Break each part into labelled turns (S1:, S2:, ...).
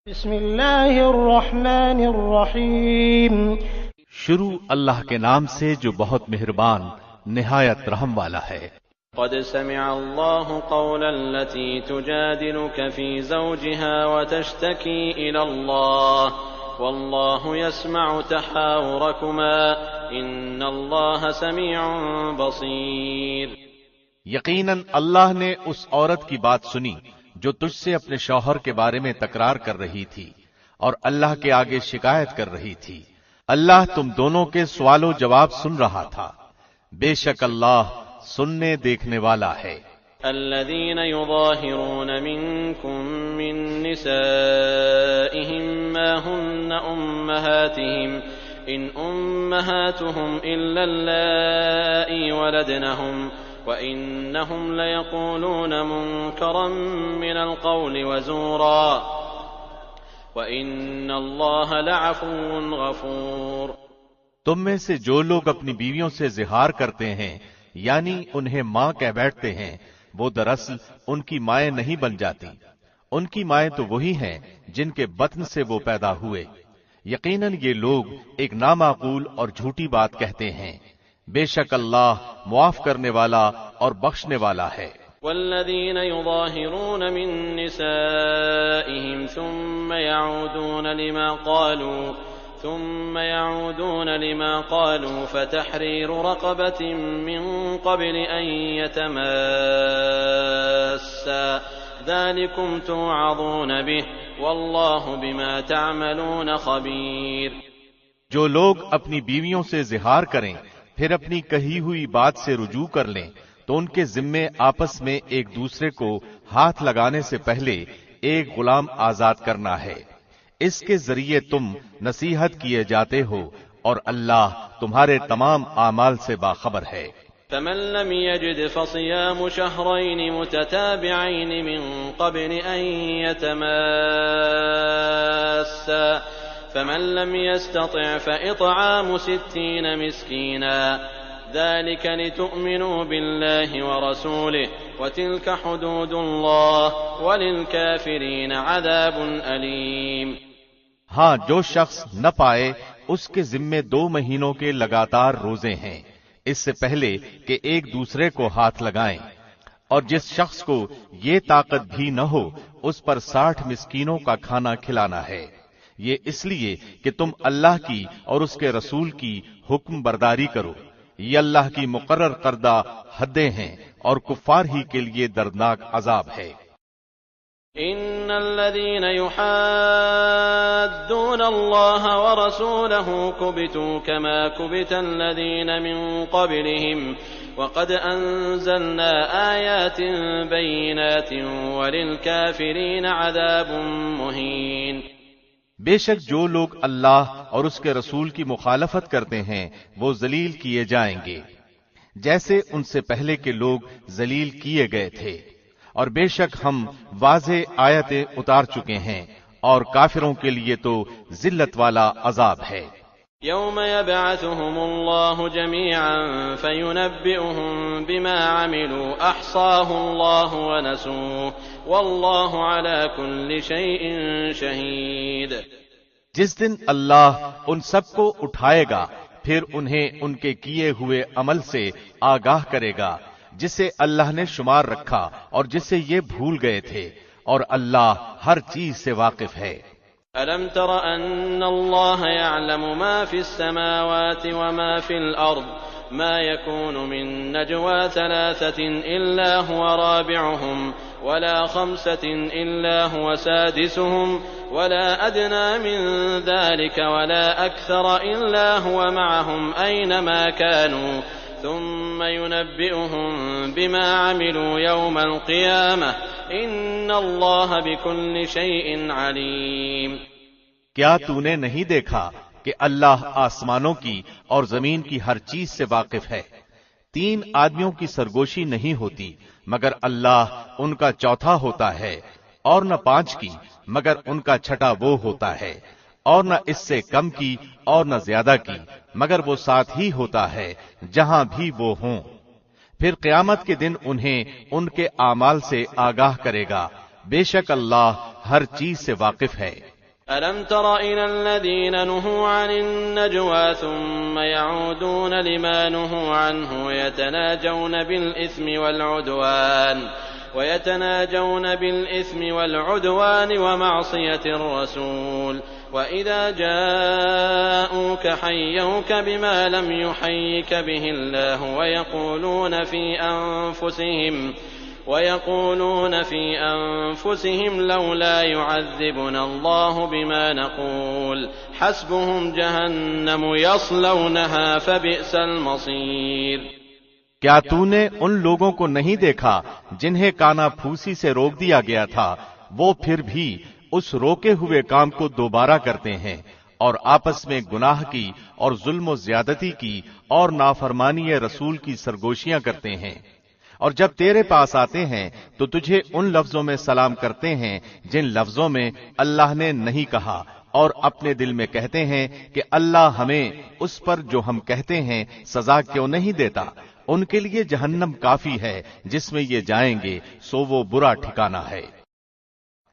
S1: بسم اللہ الرحمن الرحیم۔
S2: شروع اللہ کے نام سے جو بہت مہربان نہایت رحم والا ہے۔
S3: قد سمع الله قول التي تجادلك في زوجها وتشتكي إلى الله والله يسمع تحاوركما إن الله سميع بصير۔
S2: یقیناً اللہ نے اس عورت کی بات سنی جو تجھ سے اپنے شوہر کے بارے میں تکرار کر رہی تھی اور اللہ کے آگے شکایت کر رہی تھی۔ اللہ تم دونوں کے سوال و جواب سن رہا تھا، بے شک اللہ سننے دیکھنے والا ہے۔
S3: الذين يظاهرون منكم من نسائهم ما هن أمهاتهم إن أمهاتهم إلا اللائي ولدنهم وَإِنَّهُمْ لَيَقُولُونَ مُنكَرًا مِّنَ الْقَوْلِ وَزُورًا وَإِنَّ اللَّهَ لَعَفُوٌّ غَفُورٌ۔
S2: تم میں سے جو لوگ اپنی بیویوں سے زہار کرتے ہیں یعنی انہیں ماں کہہ بیٹھتے ہیں، وہ دراصل ان کی مائیں نہیں بن جاتی، ان کی مائیں تو وہی ہیں جن کے بطن سے وہ پیدا ہوئے۔ یقیناً یہ لوگ ایک نامعقول اور جھوٹی بات کہتے ہیں، بے شک اللہ معاف کرنے والا اور بخشنے والا ہے۔
S3: والذین یظاہرون من نسائهم ثم يعودون لما قالوا فتحرير رقبة من قبل أن يتماسا ذلكم توعظون به والله بما تعملون خبير۔
S2: جو لوگ اپنی بیویوں سے زہار کریں پھر اپنی کہی ہوئی بات سے رجوع کر لیں تو ان کے ذمے آپس میں ایک دوسرے کو ہاتھ لگانے سے پہلے ایک غلام آزاد کرنا ہے، اس کے ذریعے تم نصیحت کیے جاتے ہو اور اللہ تمہارے تمام اعمال سے باخبر ہے۔
S3: فمن لم يجد فصيام شهرين متتابعين من قبل أن يتماسا فمن لم يستطع فإطعام 60 مسكينا ذلك لتؤمنوا بالله ورسوله وتلك حدود الله وللكافرين عذاب أليم۔
S2: ہاں جو شخص نہ پائے اس کے ذمے 2 مہینوں کے لگاتار روزے ہیں اس سے پہلے کہ ایک دوسرے کو ہاتھ لگائیں، اور جس شخص کو یہ طاقت بھی نہ ہو اس پر 60 مسکینوں کا کھانا کھلانا ہے، یہ اس لیے کہ تم اللہ کی اور اس کے رسول کی حکم برداری کرو، یہ اللہ کی مقرر کردہ حدیں ہیں اور کفار ہی کے لیے دردناک عذاب ہے۔
S3: ان الذين يحادون الله ورسوله كبتوا كما كبت الذين من قبلهم وقد انزلنا آيات بينات وللكافرين عذاب مهين۔
S2: بے شک جو لوگ اللہ اور اس کے رسول کی مخالفت کرتے ہیں وہ ذلیل کیے جائیں گے جیسے ان سے پہلے کے لوگ ذلیل کیے گئے تھے، اور بے شک ہم واضح آیتیں اتار چکے ہیں اور کافروں کے لیے تو ذلت والا عذاب ہے۔
S3: یوم یبعثهم اللہ جميعا فینبئهم بما عملوا احصاه اللہ ونسوه واللہ علی کل شیء شہید۔
S2: جس دن اللہ ان سب کو اٹھائے گا پھر انہیں ان کے کیے ہوئے عمل سے آگاہ کرے گا جسے اللہ نے شمار رکھا اور جسے یہ بھول گئے تھے، اور اللہ ہر چیز سے واقف ہے۔
S3: ألم تر أن الله يعلم ما في السماوات وما في الأرض ما يكون من نجوى 3 إلا هو رابعهم ولا 5 إلا هو سادسهم ولا أدنى من ذلك ولا أكثر إلا هو معهم أينما كانوا ثم ينبئهم بما عملوا يوم القيامة إن الله بكل شيء عليم۔
S2: کیا تو نے نہیں دیکھا کہ اللہ آسمانوں کی اور زمین کی ہر چیز سے واقف ہے؟ 3 آدمیوں کی سرگوشی نہیں ہوتی مگر اللہ ان کا چوتھا ہوتا ہے، اور نہ 5 کی مگر ان کا چھٹا وہ ہوتا ہے، اور نہ اس سے کم کی اور نہ زیادہ کی مگر وہ ساتھ ہی ہوتا ہے جہاں بھی وہ ہوں۔ پھر قیامت کے دن انہیں ان کے اعمال سے آگاہ کرے گا، بے شک اللہ ہر چیز سے واقف ہے۔
S3: ألم تر إلى الذين نهوا عن النجوى ثم يعودون لما نهوا عنه ويتناجون بالإثم والعدوان ومعصية الرسول وإذا جاءوك حيوك بما لم يحيك به الله ويقولون في أنفسهم لولا يعذبنا الله بما نقول حسبهم جهنم يصلونها فبئس المصير۔
S2: کیا تو نے ان لوگوں کو نہیں دیکھا جنہیں کانا پھوسی سے روک دیا گیا تھا، وہ پھر بھی اس روکے ہوئے کام کو دوبارہ کرتے ہیں اور آپس میں گناہ کی اور ظلم و زیادتی کی اور نافرمانی رسول کی سرگوشیاں کرتے ہیں، اور جب تیرے پاس آتے ہیں تو تجھے ان لفظوں میں سلام کرتے ہیں جن لفظوں میں اللہ نے نہیں کہا، اور اپنے دل میں کہتے ہیں کہ اللہ ہمیں اس پر جو ہم کہتے ہیں سزا کیوں نہیں دیتا۔ ان کے لیے جہنم کافی ہے جس میں یہ جائیں گے، سو وہ برا ٹھکانہ ہے۔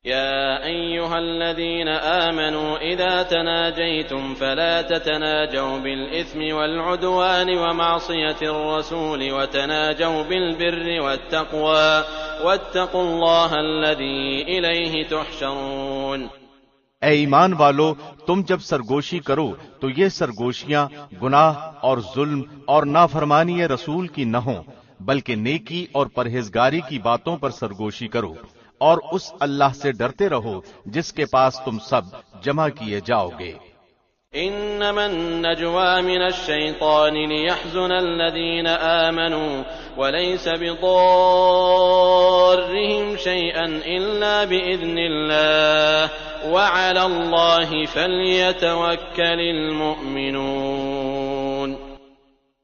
S3: يا أيها الذين آمنوا إذا تناجيتم فلا تتناجوا بالإثم والعدوان ومعصية الرسول وتناجوا بالبر والتقوى واتقوا الله الذي إليه تحشرون۔
S2: اے ایمان والو، تم جب سرگوشی کرو تو یہ سرگوشیاں گناہ اور ظلم اور نافرمانی رسول کی نہ ہوں، بلکہ نیکی اور پرہیزگاری کی باتوں پر سرگوشی کرو، اور اس اللہ سے ڈرتے رہو جس کے پاس تم سب جمع کیے جاؤ گے۔
S3: انما النجوى من الشيطان ليحزن الذين آمنوا وليس بضارهم شيئا إلا بإذن الله وعلى الله فليتوكل المؤمنون۔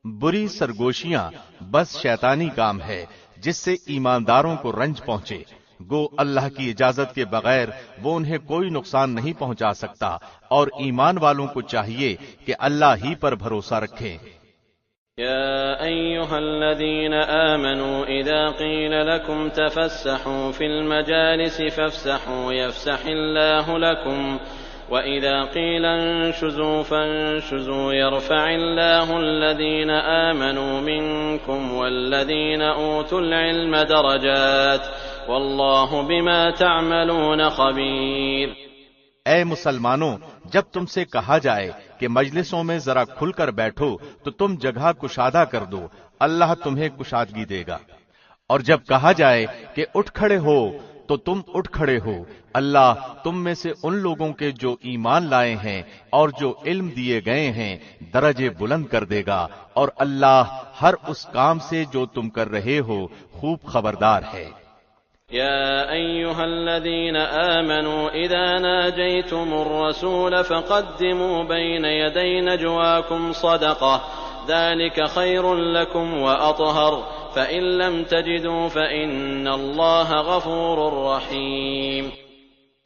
S2: بری سرگوشیاں بس شیطانی کام ہے جس سے ایمانداروں کو رنج پہنچے، گو اللہ کی اجازت کے بغیر وہ انہیں کوئی نقصان نہیں پہنچا سکتا، اور ایمان والوں کو چاہیے کہ اللہ ہی پر بھروسہ رکھیں۔
S3: يا أيها الذين آمنوا إذا قيل لكم تفسحوا في المجالس فافسحوا يفسح الله لكم وإذا قيل انشزوا فانشزوا يرفع الله الذين آمنوا منكم والذين أوتوا العلم درجات والله بما تعملون خبير۔
S2: اے مسلمانوں، جب تم سے کہا جائے کہ مجلسوں میں ذرا کھل کر بیٹھو تو تم جگہ کشادہ کر دو، اللہ تمہیں کشادگی دے گا، اور جب کہا جائے کہ اٹھ کھڑے ہو تو تم اٹھ کھڑے ہو، اللہ تم میں سے ان لوگوں کے جو ایمان لائے ہیں اور جو علم دیے گئے ہیں درجے بلند کر دے گا، اور اللہ ہر اس کام سے جو تم کر رہے ہو خوب خبردار ہے۔
S3: يا أيها الذين آمنوا إذا ناجيتم الرسول فقدموا بين يدي نجواكم صدقة ذلك خير لكم وأطهر فإن لم تجدوا فإن الله غفور رحيم۔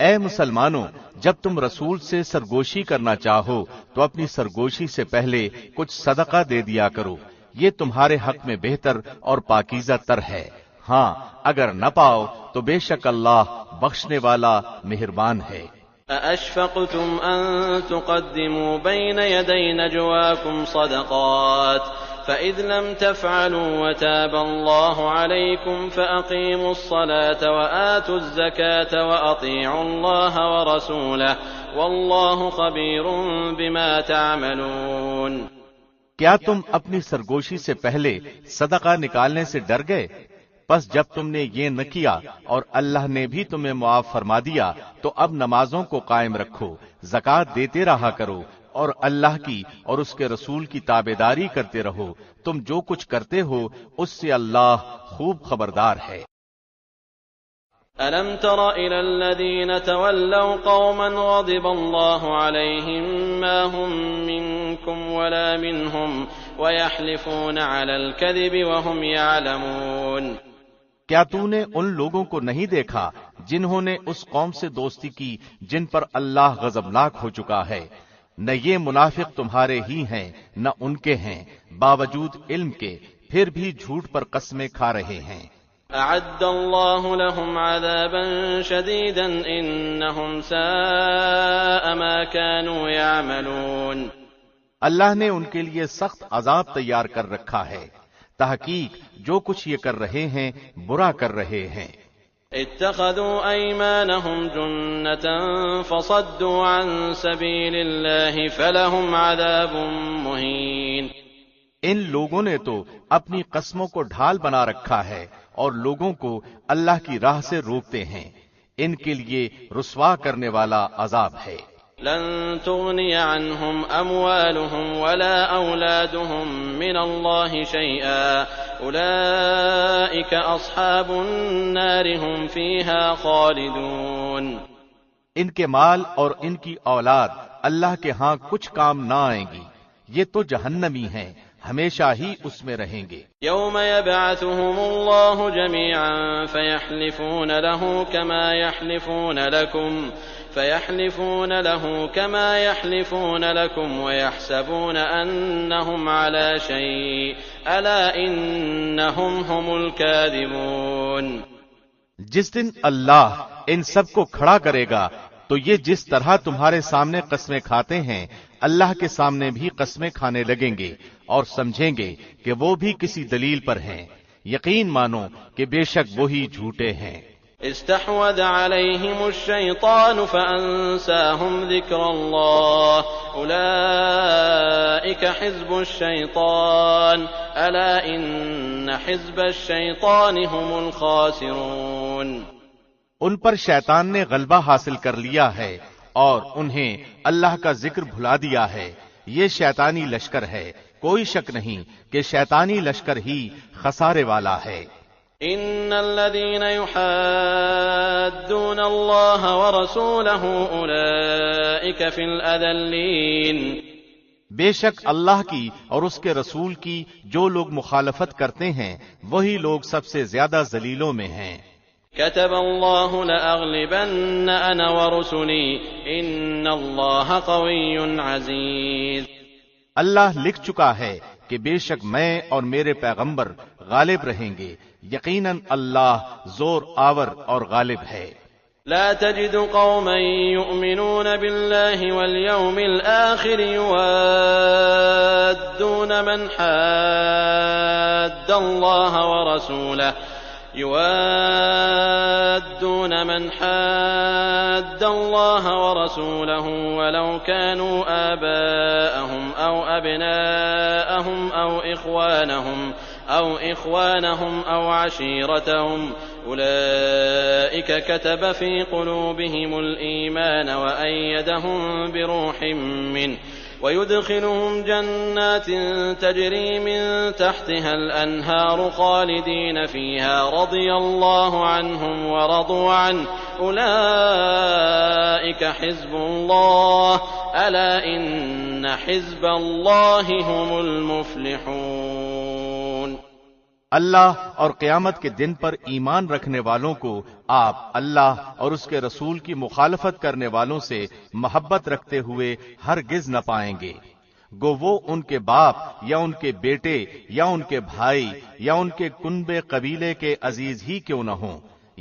S2: اے مسلمانوں، جب تم رسول سے سرگوشی کرنا چاہو تو اپنی سرگوشی سے پہلے کچھ صدقہ دے دیا کرو، یہ تمہارے حق میں بہتر اور پاکیزہ تر ہے، ہاں اگر نہ پاؤ تو بے شک اللہ بخشنے والا مہربان ہے۔
S3: أَأَشْفَقْتُمْ أَن تُقَدِّمُوا بَيْنَ يَدَيْ نَجْوَاكُمْ صَدَقَاتٍ فَإِذْ لَمْ تَفْعَلُوا وَتَابَ اللَّهُ عَلَيْكُمْ فَأَقِيمُوا الصَّلَاةَ وَآتُوا الزَّكَاةَ وَأَطِيعُوا اللَّهَ وَرَسُولَهُ وَاللَّهُ خَبِيرٌ بِمَا تَعْمَلُونَ۔
S2: کیا تم اپنی سرگوشی سے پہلے صدقہ نکالنے سے ڈر گئے؟ پس جب تم نے یہ نہ کیا اور اللہ نے بھی تمہیں معاف فرما دیا تو اب نمازوں کو قائم رکھو، زکوٰۃ دیتے رہا کرو، اور اللہ کی اور اس کے رسول کی تابعداری کرتے رہو، تم جو کچھ کرتے ہو اس سے اللہ خوب خبردار ہے۔
S3: أَلَمْ تَرَ إِلَى الَّذِينَ تَوَلَّوْا قَوْمًا غَضِبَ اللَّهُ عَلَيْهِمْ مَا هُمْ مِنكُمْ وَلَا مِنْهُمْ وَيَحْلِفُونَ عَلَى الْكَذِبِ وَهُمْ يَعْلَمُونَ۔
S2: کیا تو نے ان لوگوں کو نہیں دیکھا جنہوں نے اس قوم سے دوستی کی جن پر اللہ غضبناک ہو چکا ہے؟ نہ یہ منافق تمہارے ہی ہیں نہ ان کے ہیں، باوجود علم کے پھر بھی جھوٹ پر قسمیں کھا رہے ہیں۔
S3: أعد الله لهم عذابا شديدا إنهم ساء ما كانوا يعملون.
S2: اللہ نے ان کے لیے سخت عذاب تیار کر رکھا ہے، تحقیق جو کچھ یہ کر رہے ہیں برا کر رہے ہیں.
S3: اتخذوا أيمانهم جنة فصدوا عن سبيل الله فلهم عذاب مهين.
S2: ان لوگوں نے تو اپنی قسموں کو ڈھال بنا رکھا ہے اور لوگوں کو اللہ کی راہ سے روکتے ہیں، ان کے لیے رسوا کرنے والا عذاب ہے.
S3: لن تغني عنهم أموالهم ولا أولادهم من الله شيئا أولئك أصحاب النار هم فيها خالدون.
S2: ان کے مال اور ان کی اولاد اللہ کے ہاں کچھ کام نہ آئیں گی، یہ تو جہنمی ہیں، ہمیشہ ہی اس میں رہیں گے.
S3: يوم يبعثهم الله جميعا فيحلفون له كما يحلفون لكم ويحسبون أنهم على شيء ألا إنهم هم الكاذبون.
S2: جس دن اللہ ان سب کو کھڑا کرے گا تو یہ جس طرح تمہارے سامنے قسمیں کھاتے ہیں اللہ کے سامنے بھی قسمیں کھانے لگیں گے اور سمجھیں گے کہ وہ بھی کسی دلیل پر ہیں. یقین مانو کہ بے شک وہی جھوٹے ہیں.
S3: استحوذ عليهم الشيطان فأنساهم ذكر الله أولئك حزب الشيطان ألا إن حزب الشيطان هم الخاسرون.
S2: ان پر شیطان نے غلبہ حاصل کر لیا ہے اور انہیں اللہ کا ذکر بھلا دیا ہے. یہ شیطانی لشکر ہے، کوئی شک نہیں کہ شیطانی لشکر ہی خسارے والا ہے.
S3: ان الذين يحادون الله ورسوله اولئك في الاذلين.
S2: بے شک اللہ کی اور اس کے رسول کی جو لوگ مخالفت کرتے ہیں وہی لوگ سب سے زیادہ ذلیلوں میں ہیں.
S3: كتب الله لأغلبن أنا ورسلي إن الله قوي عزيز.
S2: اللہ لکھ چکا ہے کہ بے شک میں اور میرے پیغمبر غالب رہیں گے، یقیناً اللہ زور آور اور غالب ہے.
S3: لا تجد قوما يؤمنون بالله واليوم الآخر يوادون من حاد الله ورسوله ولو كانوا آباءهم أو أبناءهم أو إخوانهم أو عشيرتهم أولئك كتب في قلوبهم الإيمان وأيدهم بروح منه ويدخلهم جنات تجري من تحتها الأنهار خالدين فيها رضي الله عنهم ورضوا عنه أولئك حزب الله ألا إن حزب الله هم المفلحون.
S2: اللہ اور قیامت کے دن پر ایمان رکھنے والوں کو آپ اللہ اور اس کے رسول کی مخالفت کرنے والوں سے محبت رکھتے ہوئے ہرگز نہ پائیں گے، گو وہ ان کے باپ یا ان کے بیٹے یا ان کے بھائی یا ان کے کنبے قبیلے کے عزیز ہی کیوں نہ ہوں.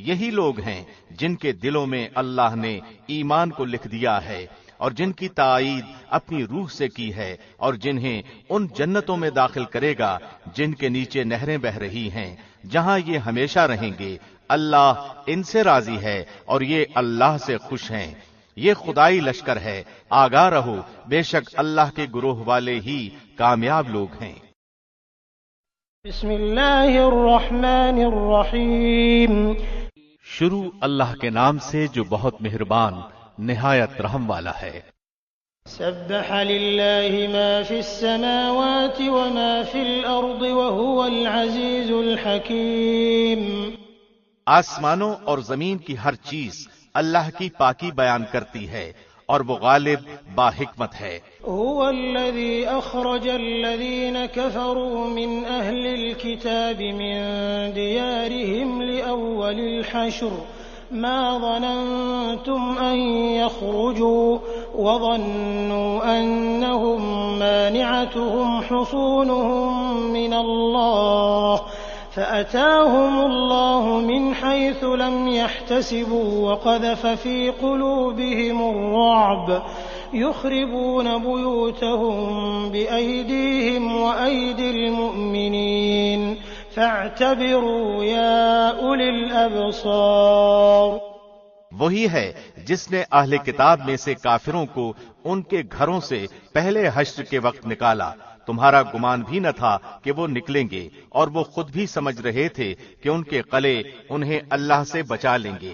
S2: یہی لوگ ہیں جن کے دلوں میں اللہ نے ایمان کو لکھ دیا ہے اور جن کی تائید اپنی روح سے کی ہے اور جنہیں ان جنتوں میں داخل کرے گا جن کے نیچے نہریں بہ رہی ہیں، جہاں یہ ہمیشہ رہیں گے. اللہ ان سے راضی ہے اور یہ اللہ سے خوش ہیں. یہ خدائی لشکر ہے، آگاہ رہو، بے شک اللہ کے گروہ والے ہی کامیاب لوگ ہیں.
S1: بسم اللہ الرحمن الرحیم.
S2: شروع اللہ کے نام سے جو بہت مہربان نہایت رحم والا ہے.
S1: سبح للہ ما فی السماوات وما فی الارض وهو العزیز الحکیم.
S2: آسمانوں اور زمین کی ہر چیز اللہ کی پاکی بیان کرتی ہے اور وہ غالب با حکمت ہے.
S1: هو الذي اخرج الذين كفروا من اهل الكتاب من ديارهم لأول الحشر ما ظننتم أن يخرجوا وظنوا أنهم مانعتهم حصونهم من الله فأتاهم الله من حيث لم يحتسبوا وقذف في قلوبهم الرعب يخربون بيوتهم بأيديهم وأيدي المؤمنين فاعتبروا يا أولي الأبصار۔
S2: وہی ہے جس نے اہل کتاب میں سے کافروں کو ان کے گھروں سے پہلے حشر کے وقت نکالا۔ تمہارا گمان بھی نہ تھا کہ وہ نکلیں گے، اور وہ خود بھی سمجھ رہے تھے کہ ان کے قلعے انہیں اللہ سے بچا لیں گے۔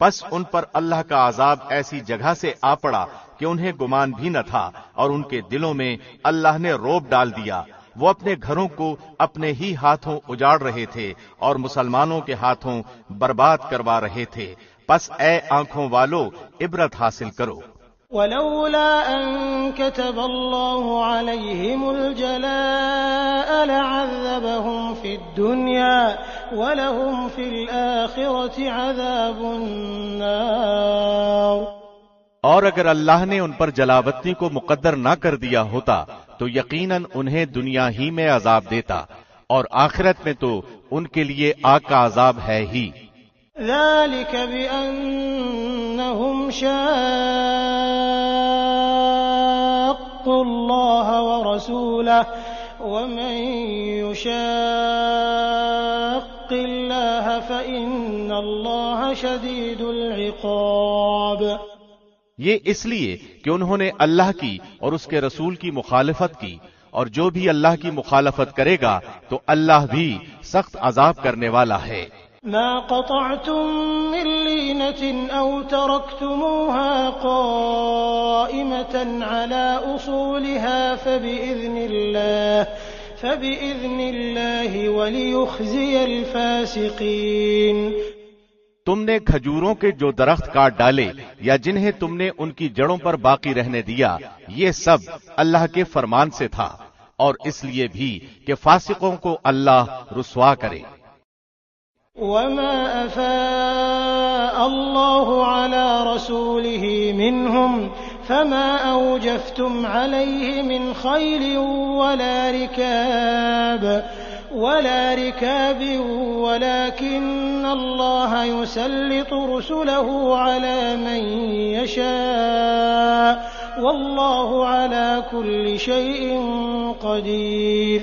S2: پس ان پر اللہ کا عذاب ایسی جگہ سے آ پڑا کہ انہیں گمان بھی نہ تھا، اور ان کے دلوں میں اللہ نے رعب ڈال دیا۔ وہ اپنے گھروں کو اپنے ہی ہاتھوں اجاڑ رہے تھے اور مسلمانوں کے ہاتھوں برباد کروا رہے تھے۔ پس اے آنکھوں والو عبرت حاصل کرو۔
S1: ولولا أن كتب الله عليهم الجلاء لعذبهم في الدنيا ولهم في الآخرة عذاب النار۔
S2: اور اگر اللہ نے ان پر جلاوطنی کو مقدر نہ کر دیا ہوتا تو یقیناً انہیں دنیا ہی میں عذاب دیتا، اور آخرت میں تو ان کے لیے آگ کا عذاب ہے ہی۔
S1: ذلك بأنهم شاقوا الله ورسوله ومن يشاق الله فإن الله شديد العقاب۔
S2: یہ اس لیے کہ انہوں نے اللہ کی اور اس کے رسول کی مخالفت کی، اور جو بھی اللہ کی مخالفت کرے گا تو اللہ بھی سخت عذاب کرنے والا ہے۔
S1: ما قطعتم من لينة أو تركتموها قائمة على أصولها فبإذن الله وليخزي الفاسقين۔
S2: تم نے کھجوروں کے جو درخت کاٹ ڈالے یا جنہیں تم نے ان کی جڑوں پر باقی رہنے دیا، یہ سب اللہ کے فرمان سے تھا، اور اس لیے بھی کہ فاسقوں کو اللہ رسوا کرے۔
S1: وما أفاء الله على رسوله منهم فما أوجفتم عليه من خيل ولا ركاب ولكن الله يسلط رسله على من يشاء والله على كل شيء قدير۔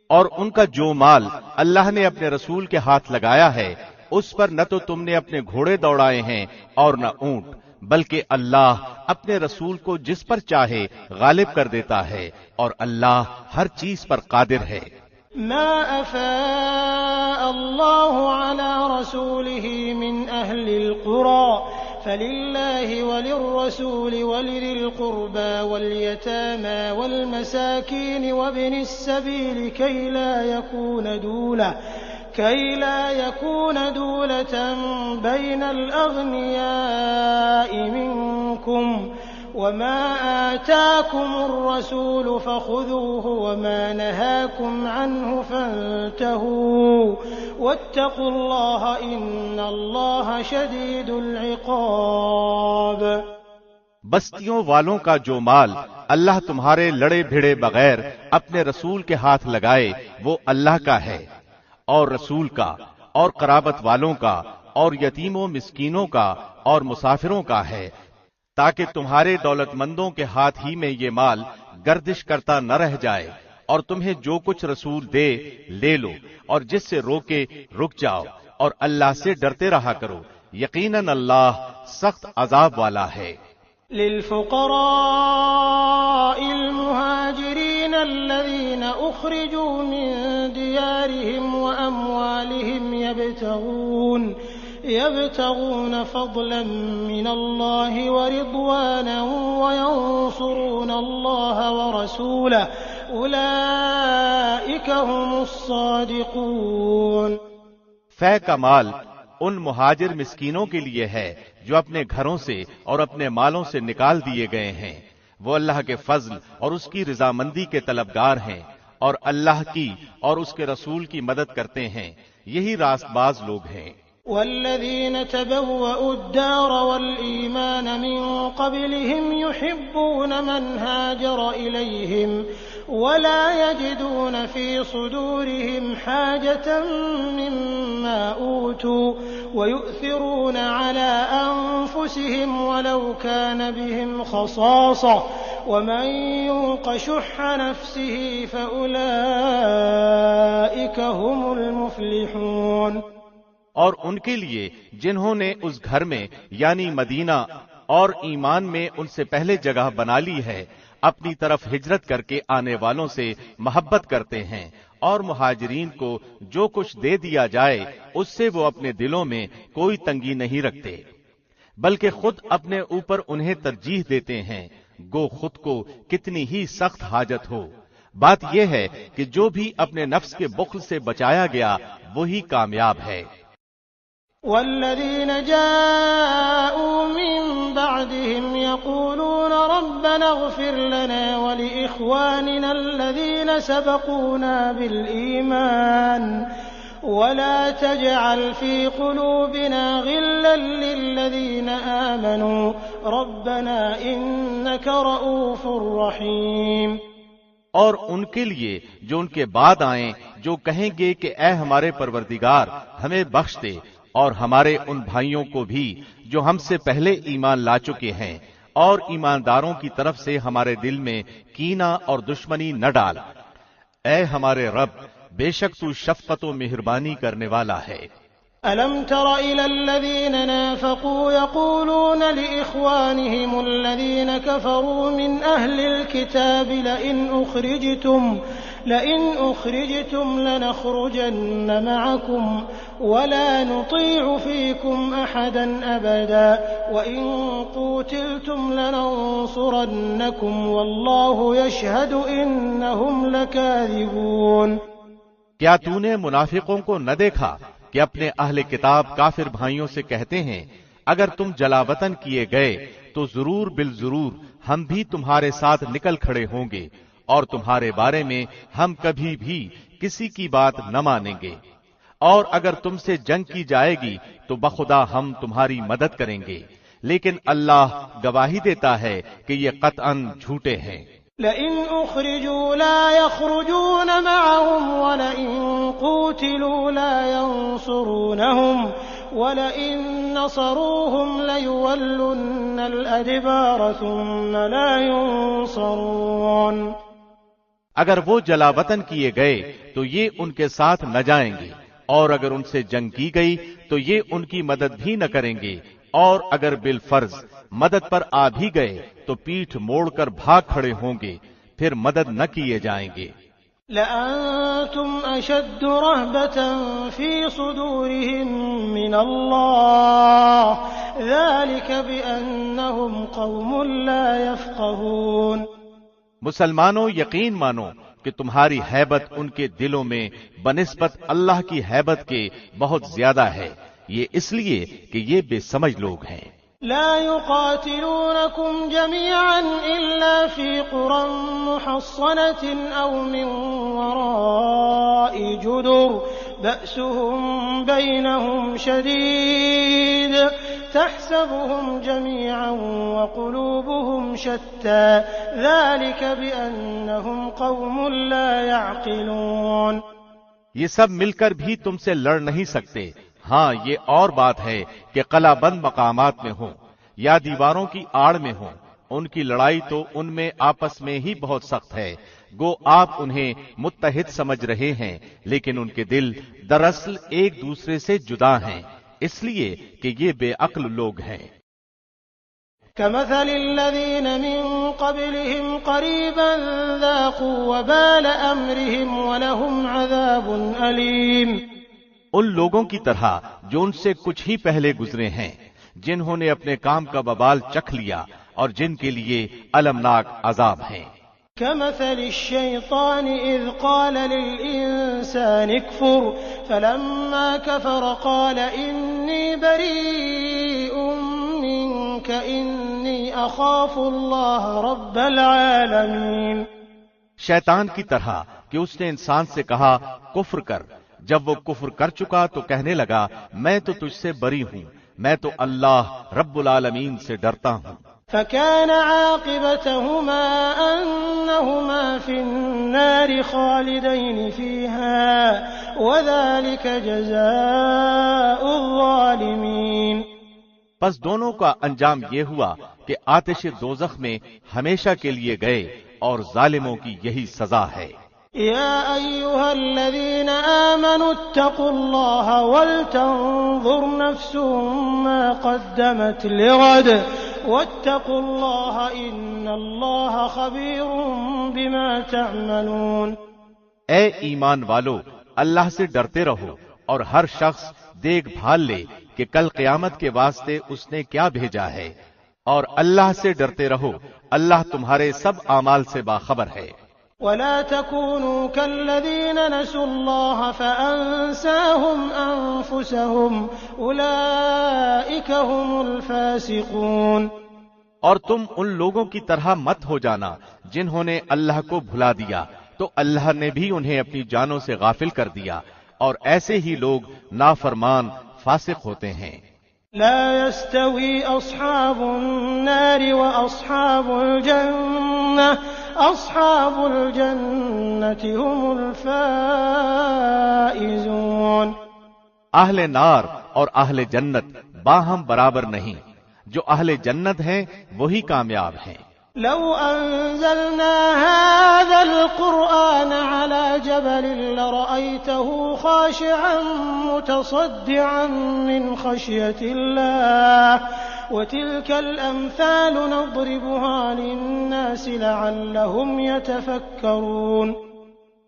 S2: اور ان کا جو مال اللہ نے اپنے رسول کے ہاتھ لگایا ہے اس پر نہ تو تم نے اپنے گھوڑے دوڑائے ہیں اور نہ اونٹ، بلکہ اللہ اپنے رسول کو جس پر چاہے غالب کر دیتا ہے، اور اللہ ہر چیز پر قادر ہے۔
S1: ما أفاء الله على رسوله من أهل القرى فلله وللرسول ولذي القربى واليتامى والمساكين وابن السبيل كي لا يكون دولة بين الأغنياء منكم وما آتاكم الرسول فخذوه وما نهاكم عنه فانتهوا واتقوا الله إن الله شديد العقاب۔
S2: بستیوں والوں کا جو مال اللہ تمہارے لڑے بھیڑے بغیر اپنے رسول کے ہاتھ لگائے وہ اللہ کا ہے، اور رسول کا، اور قرابت والوں کا، اور یتیموں مسکینوں کا، اور مسافروں کا ہے، تاکہ تمہارے دولت مندوں کے ہاتھ ہی میں یہ مال گردش کرتا نہ رہ جائے، اور تمہیں جو کچھ رسول دے لے لو، اور جس سے روکے رک جاؤ، اور اللہ سے ڈرتے رہا کرو، یقیناً اللہ سخت عذاب والا ہے۔
S1: للفقراء المهاجرين الذين أخرجوا من ديارهم وأموالهم يبتغون فضلا من الله ورضوانا وينصرون الله ورسوله أولئك هم الصادقون۔
S2: فے کا مال ان مہاجر مسکینوں کے لیے ہے جو اپنے گھروں سے اور اپنے مالوں سے نکال دیے گئے ہیں، وہ اللہ کے فضل اور اس کی رضامندی کے طلبگار ہیں، اور اللہ کی اور اس کے رسول کی مدد کرتے ہیں، یہی راست باز لوگ ہیں۔
S1: والذين تبوأوا الدار والإيمان من قبلهم يحبون من هاجر إليهم ولا يجدون في صدورهم حاجة مما أوتوا ويؤثرون على أنفسهم ولو كان بهم خصاصة ومن يوق شح نفسه فأولئك هم المفلحون۔
S2: اور ان کے لیے جنہوں نے اس گھر میں یعنی مدینہ اور ایمان میں ان سے پہلے جگہ بنا لی ہے، اپنی طرف ہجرت کر کے آنے والوں سے محبت کرتے ہیں، اور مہاجرین کو جو کچھ دے دیا جائے اس سے وہ اپنے دلوں میں کوئی تنگی نہیں رکھتے، بلکہ خود اپنے اوپر انہیں ترجیح دیتے ہیں، گو خود کو کتنی ہی سخت حاجت ہو۔ بات یہ ہے کہ جو بھی اپنے نفس کے بخل سے بچایا گیا وہی کامیاب ہے۔
S1: والذين جاءوا من بعدهم يقولون ربنا اغفر لنا ولإخواننا الذين سبقونا بالإيمان ولا تجعل في قلوبنا غلا للذين آمنوا ربنا إنك رؤوف رحيم۔
S2: اور ان کے لیے جو ان کے بعد آئیں، جو کہیں گے کہ اے ہمارے پروردگار ہمیں بخش دے، اور ہمارے ان بھائیوں کو بھی جو ہم سے پہلے ایمان لا چکے ہیں، اور ایمانداروں کی طرف سے ہمارے دل میں کینہ اور دشمنی نہ ڈال، اے ہمارے رب بے شک تو شفقت و مہربانی کرنے والا ہے۔
S1: أَلَمْ تَرَ إِلَى الَّذِينَ نَافَقُوا يَقُولُونَ لِإِخْوَانِهِمُ الَّذِينَ كَفَرُوا مِنْ أَهْلِ الْكِتَابِ لَئِنْ أُخْرِجْتُمْ لَنَخْرُجَنَّ مَعَكُمْ وَلَا نُطِيعُ فِيكُمْ أَحَدًا أَبَدًا وَإِنْ قُوتِلْتُمْ لَنَنْصُرَنَّكُمْ وَاللَّهُ يَشْهَدُ إِنَّهُمْ لَكَاذِبُونَ۔
S2: کیا تو نے منافقوں کو نہ دیکھا کہ اپنے اہل کتاب کافر بھائیوں سے کہتے ہیں اگر تم جلا وطن کیے گئے تو ضرور بالضرور ہم بھی تمہارے ساتھ نکل کھڑے ہوں گے، اور تمہارے بارے میں ہم کبھی بھی کسی کی بات نہ مانیں گے، اور اگر تم سے جنگ کی جائے گی تو بخدا ہم تمہاری مدد کریں گے، لیکن اللہ گواہی دیتا ہے کہ یہ قطعاً جھوٹے ہیں۔
S1: لئن أخرجوا لا يخرجون معهم ولئن قوتلوا لا ينصرونهم ولئن نصروهم ليولن الأدبار ثم لا ينصرون۔
S2: اگر وہ جلا وطن کیے گئے تو یہ ان کے ساتھ نہ جائیں گے، اور اگر ان سے جنگ کی گئی تو یہ ان کی مدد بھی نہ کریں گے، اور اگر بالفرض مدد پر آ بھی گئے تو پیٹھ موڑ کر بھاگ کھڑے ہوں گے، پھر مدد نہ کیے جائیں گے۔
S1: لأنتم أشد رهبة في صدورهم من الله ذلك بأنهم قوم لا يفقهون۔
S2: مسلمانوں یقین مانو کہ تمہاری ہیبت ان کے دلوں میں بنسبت اللہ کی ہیبت کے بہت زیادہ ہے، یہ اس لیے کہ یہ بے سمجھ لوگ ہیں۔
S1: لا يقاتلونكم جميعا إلا في قرى محصنة أو من وراء جدر بأسهم بينهم شديد تحسبهم جميعا وقلوبهم شتى ذلك بأنهم قوم لا يعقلون۔
S2: یہ سب مل کر بھی تم سے لڑ نہیں سکتے، ہاں یہ اور بات ہے کہ قلعہ بند مقامات میں ہوں یا دیواروں کی آڑ میں ہوں، ان کی لڑائی تو ان میں آپس میں ہی بہت سخت ہے، گو آپ انہیں متحد سمجھ رہے ہیں لیکن ان کے دل دراصل ایک دوسرے سے جدا ہیں، اس لیے کہ یہ بے عقل لوگ ہیں۔
S1: كمثل الذين من قبلهم قريبا ذاقوا وبال أمرهم ولهم عذاب أليم۔
S2: ان لوگوں کی طرح جو ان سے کچھ ہی پہلے گزرے ہیں، جنہوں نے اپنے کام کا وبال چکھ لیا اور جن کے لیے المناک عذاب ہیں۔
S1: كمثل الشيطان إذ قال للإنسان اكفر فلما كفر قال إني بريء منك إني أخاف الله رب العالمين۔
S2: شیطان کی طرح کہ اس نے انسان سے کہا کفر کر، جب وہ کفر کر چکا تو کہنے لگا میں تو تجھ سے بری ہوں، میں تو اللہ رب العالمین سے ڈرتا ہوں۔
S1: فكان عاقبتهما أنهما في النار خالدين فيها وذلك جزاء الظالمين۔
S2: پس دونوں کا انجام یہ ہوا کہ آتش دوزخ میں ہمیشہ کے لیے گئے اور ظالموں کی یہی سزا ہے۔
S1: يا أيها الذين آمنوا اتقوا الله ولتنظر نفس ما قدمت لغد واتقوا الله إن الله خبير بما تعملون۔
S2: اے ایمان والو، اللہ سے ڈرتے رہو اور ہر شخص دیکھ بھال لے کہ کل قیامت کے واسطے اس نے کیا بھیجا ہے، اور اللہ سے ڈرتے رہو، اللہ تمہارے سب اعمال سے باخبر ہے۔
S1: ولا تكونوا كالذين نسوا الله فأنساهم أنفسهم أولئك هم الفاسقون۔
S2: اور تم ان لوگوں کی طرح مت ہو جانا جنہوں نے اللہ کو بھلا دیا تو اللہ نے بھی انہیں اپنی جانوں سے غافل کر دیا، اور ایسے ہی لوگ نافرمان فاسق ہوتے ہیں۔
S1: لا يستوي أصحاب النار وأصحاب الجنة أصحاب الجنة هم الفائزون۔
S2: اہل نار اور اہل جنت باہم برابر نہیں، جو اہل جنت ہیں وہی کامیاب ہیں۔
S1: لو أنزلنا هذا القرآن على جبل لرأيته خاشعا متصدعا من خشية الله وتلك الأمثال نضربها للناس لعلهم يتفكرون۔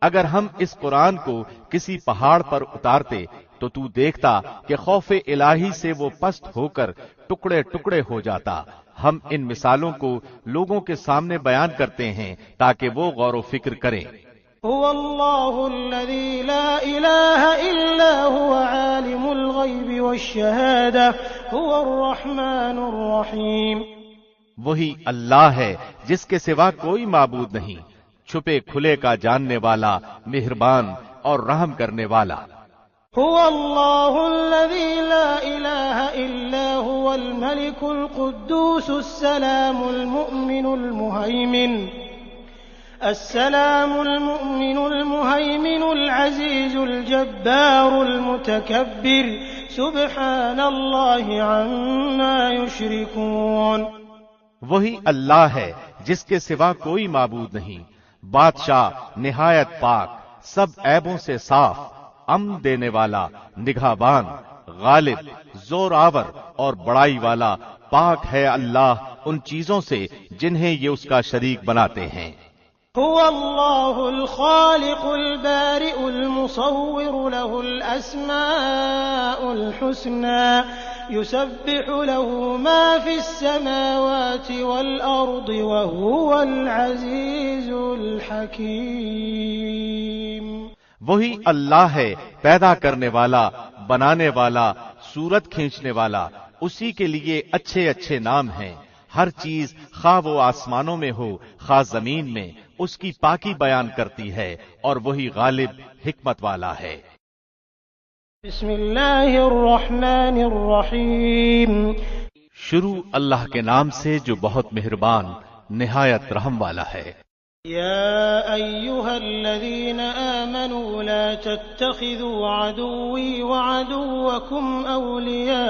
S2: اگر ہم اس قرآن کو کسی پہاڑ پر اتارتے تو تو دیکھتا کہ خوف الہی سے وہ پست ہو کر ٹکڑے ٹکڑے ہو جاتا۔ ہم ان مثالوں کو لوگوں کے سامنے بیان کرتے ہیں تاکہ وہ غور و فکر کریں۔
S1: هو اللہ الذی لا الہ الا هو عالم الغیب والشہادہ هو الرحمن الرحیم۔
S2: وہی اللہ ہے جس کے سوا کوئی معبود نہیں، چھپے کھلے کا جاننے والا، مہربان اور رحم کرنے والا۔
S1: هو الله الذي لا إله إلا هو الملك القدوس السلام المؤمن المهيمن العزيز الجبار المتكبر سبحان الله عما يشركون۔
S2: وہی اللہ ہے جس کے سوا کوئی معبود نہیں، بادشاہ نہایت پاک، سب عیبوں سے صاف، امن دینے والا، نگہبان، غالب، زور آور اور بڑائی والا۔ پاک ہے اللہ ان چیزوں سے جنہیں یہ اس کا شریک بناتے ہیں۔
S1: هو اللہ الخالق البارئ المصور له الاسماء الحسنى يسبح له ما في السماوات والارض وهو العزيز الحكيم۔
S2: وہی اللہ ہے پیدا کرنے والا، بنانے والا، صورت کھینچنے والا، اسی کے لیے اچھے اچھے نام ہیں۔ ہر چیز خواہ وہ آسمانوں میں ہو خواہ زمین میں اس کی پاکی بیان کرتی ہے، اور وہی غالب حکمت والا ہے۔
S1: بسم اللہ الرحمن الرحیم۔
S2: شروع اللہ کے نام سے جو بہت مہربان نہایت رحم والا ہے۔
S1: يا أيها الذين آمنوا لا تتخذوا عدوي وعدوكم أولياء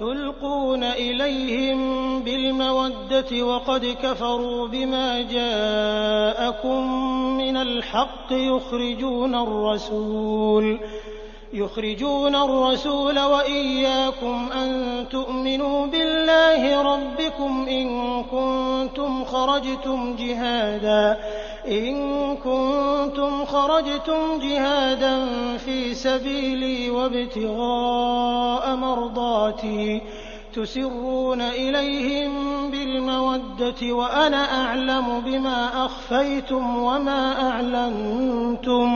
S1: تلقون إليهم بالمودة وقد كفروا بما جاءكم من الحق يخرجون الرسول وإياكم أن تؤمنوا بالله ربكم إن كنتم خرجتم جهادا في سبيلي وابتغاء مرضاتي تسرون إليهم بالمودة وأنا أعلم بما أخفيتم وما أعلنتم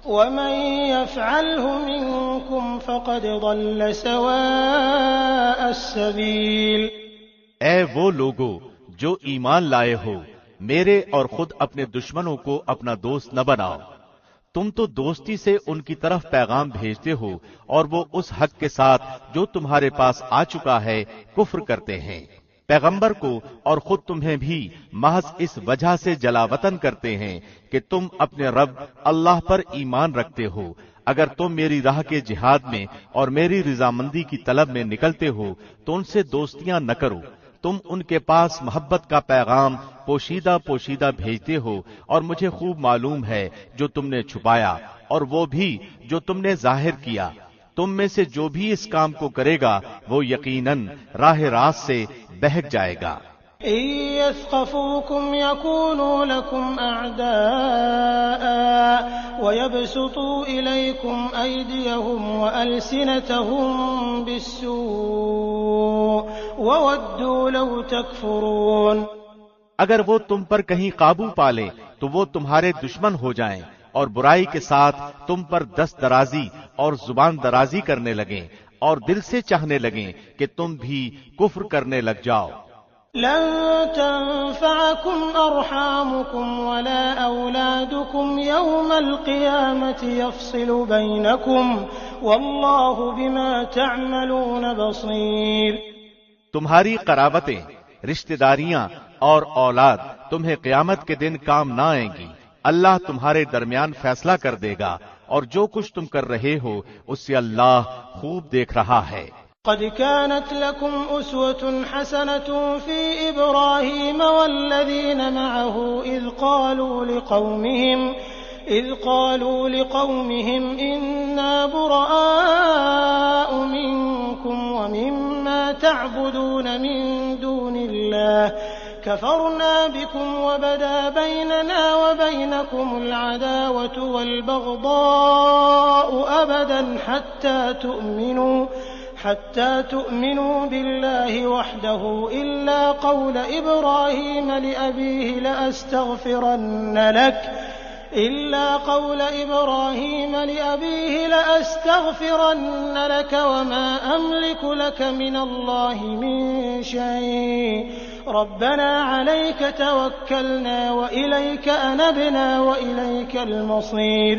S1: ومن يفعله منكم فقد ضل سواء السبيل۔
S2: اے وہ لوگو جو ایمان لائے ہو، میرے اور خود اپنے دشمنوں کو اپنا دوست نہ بناؤ۔ تم تو دوستی سے ان کی طرف پیغام بھیجتے ہو اور وہ اس حق کے ساتھ جو تمہارے پاس آ چکا ہے کفر کرتے ہیں۔ پیغمبر کو اور خود تمہیں بھی محض اس وجہ سے جلاوطن کرتے ہیں کہ تم اپنے رب اللہ پر ایمان رکھتے ہو۔ اگر تم میری راہ کے جہاد میں اور میری رضامندی کی طلب میں نکلتے ہو تو ان سے دوستیاں نہ کرو۔ تم ان کے پاس محبت کا پیغام پوشیدہ پوشیدہ بھیجتے ہو اور مجھے خوب معلوم ہے جو تم نے چھپایا اور وہ بھی جو تم نے ظاہر کیا۔ تم میں سے جو بھی اس کام کو کرے گا وہ یقیناً راہ راست سے بہک جائے گا۔
S1: إن يثقفوكم يكونوا لكم أعداء ويبسطوا إليكم أيديهم وألسنتهم بالسوء وودوا لو تكفرون۔
S2: اگر وہ تم پر کہیں قابو پالیں تو وہ تمہارے دشمن ہو جائیں اور برائی کے ساتھ تم پر دست درازی اور زبان درازی کرنے لگیں اور دل سے چاہنے لگیں کہ تم بھی کفر کرنے لگ جاؤ۔
S1: لن تنفعكم أرحامكم ولا أولادكم يوم القيامة يفصل بينكم والله بما تعملون بصير۔
S2: تمہاری قرابتیں، رشتہ داریاں اور اولاد تمہیں قیامت کے دن کام نہ آئیں گی۔ اللہ تمہارے درمیان فیصلہ کر دے گا اور جو کچھ تم کر رہے ہو اس سے اللہ خوب دیکھ رہا ہے۔
S1: قد كانت لكم أسوة حسنة في إبراهيم والذين معه إذ قالوا لقومهم إنا براء منكم ومما تعبدون من دون الله كفرنا بكم وبدا بيننا وبينكم العداوة والبغضاء أبدا حتى تؤمنوا بالله وحده إلا قول إبراهيم لأبيه لأستغفرن لك وما أملك لك من الله من شيء ربنا عليك توكلنا وإليك أنبنا وإليك المصير۔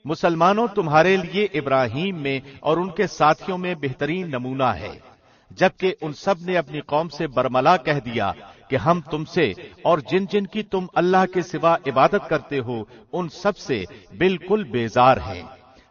S2: مسلمانوں تمہارے لیے ابراہیم میں اور ان کے ساتھیوں میں بہترین نمونہ ہے، جبکہ ان سب نے اپنی قوم سے برملا کہہ دیا کہ ہم تم سے اور جن جن کی تم اللہ کے سوا عبادت کرتے ہو ان سب سے بالکل بیزار ہیں۔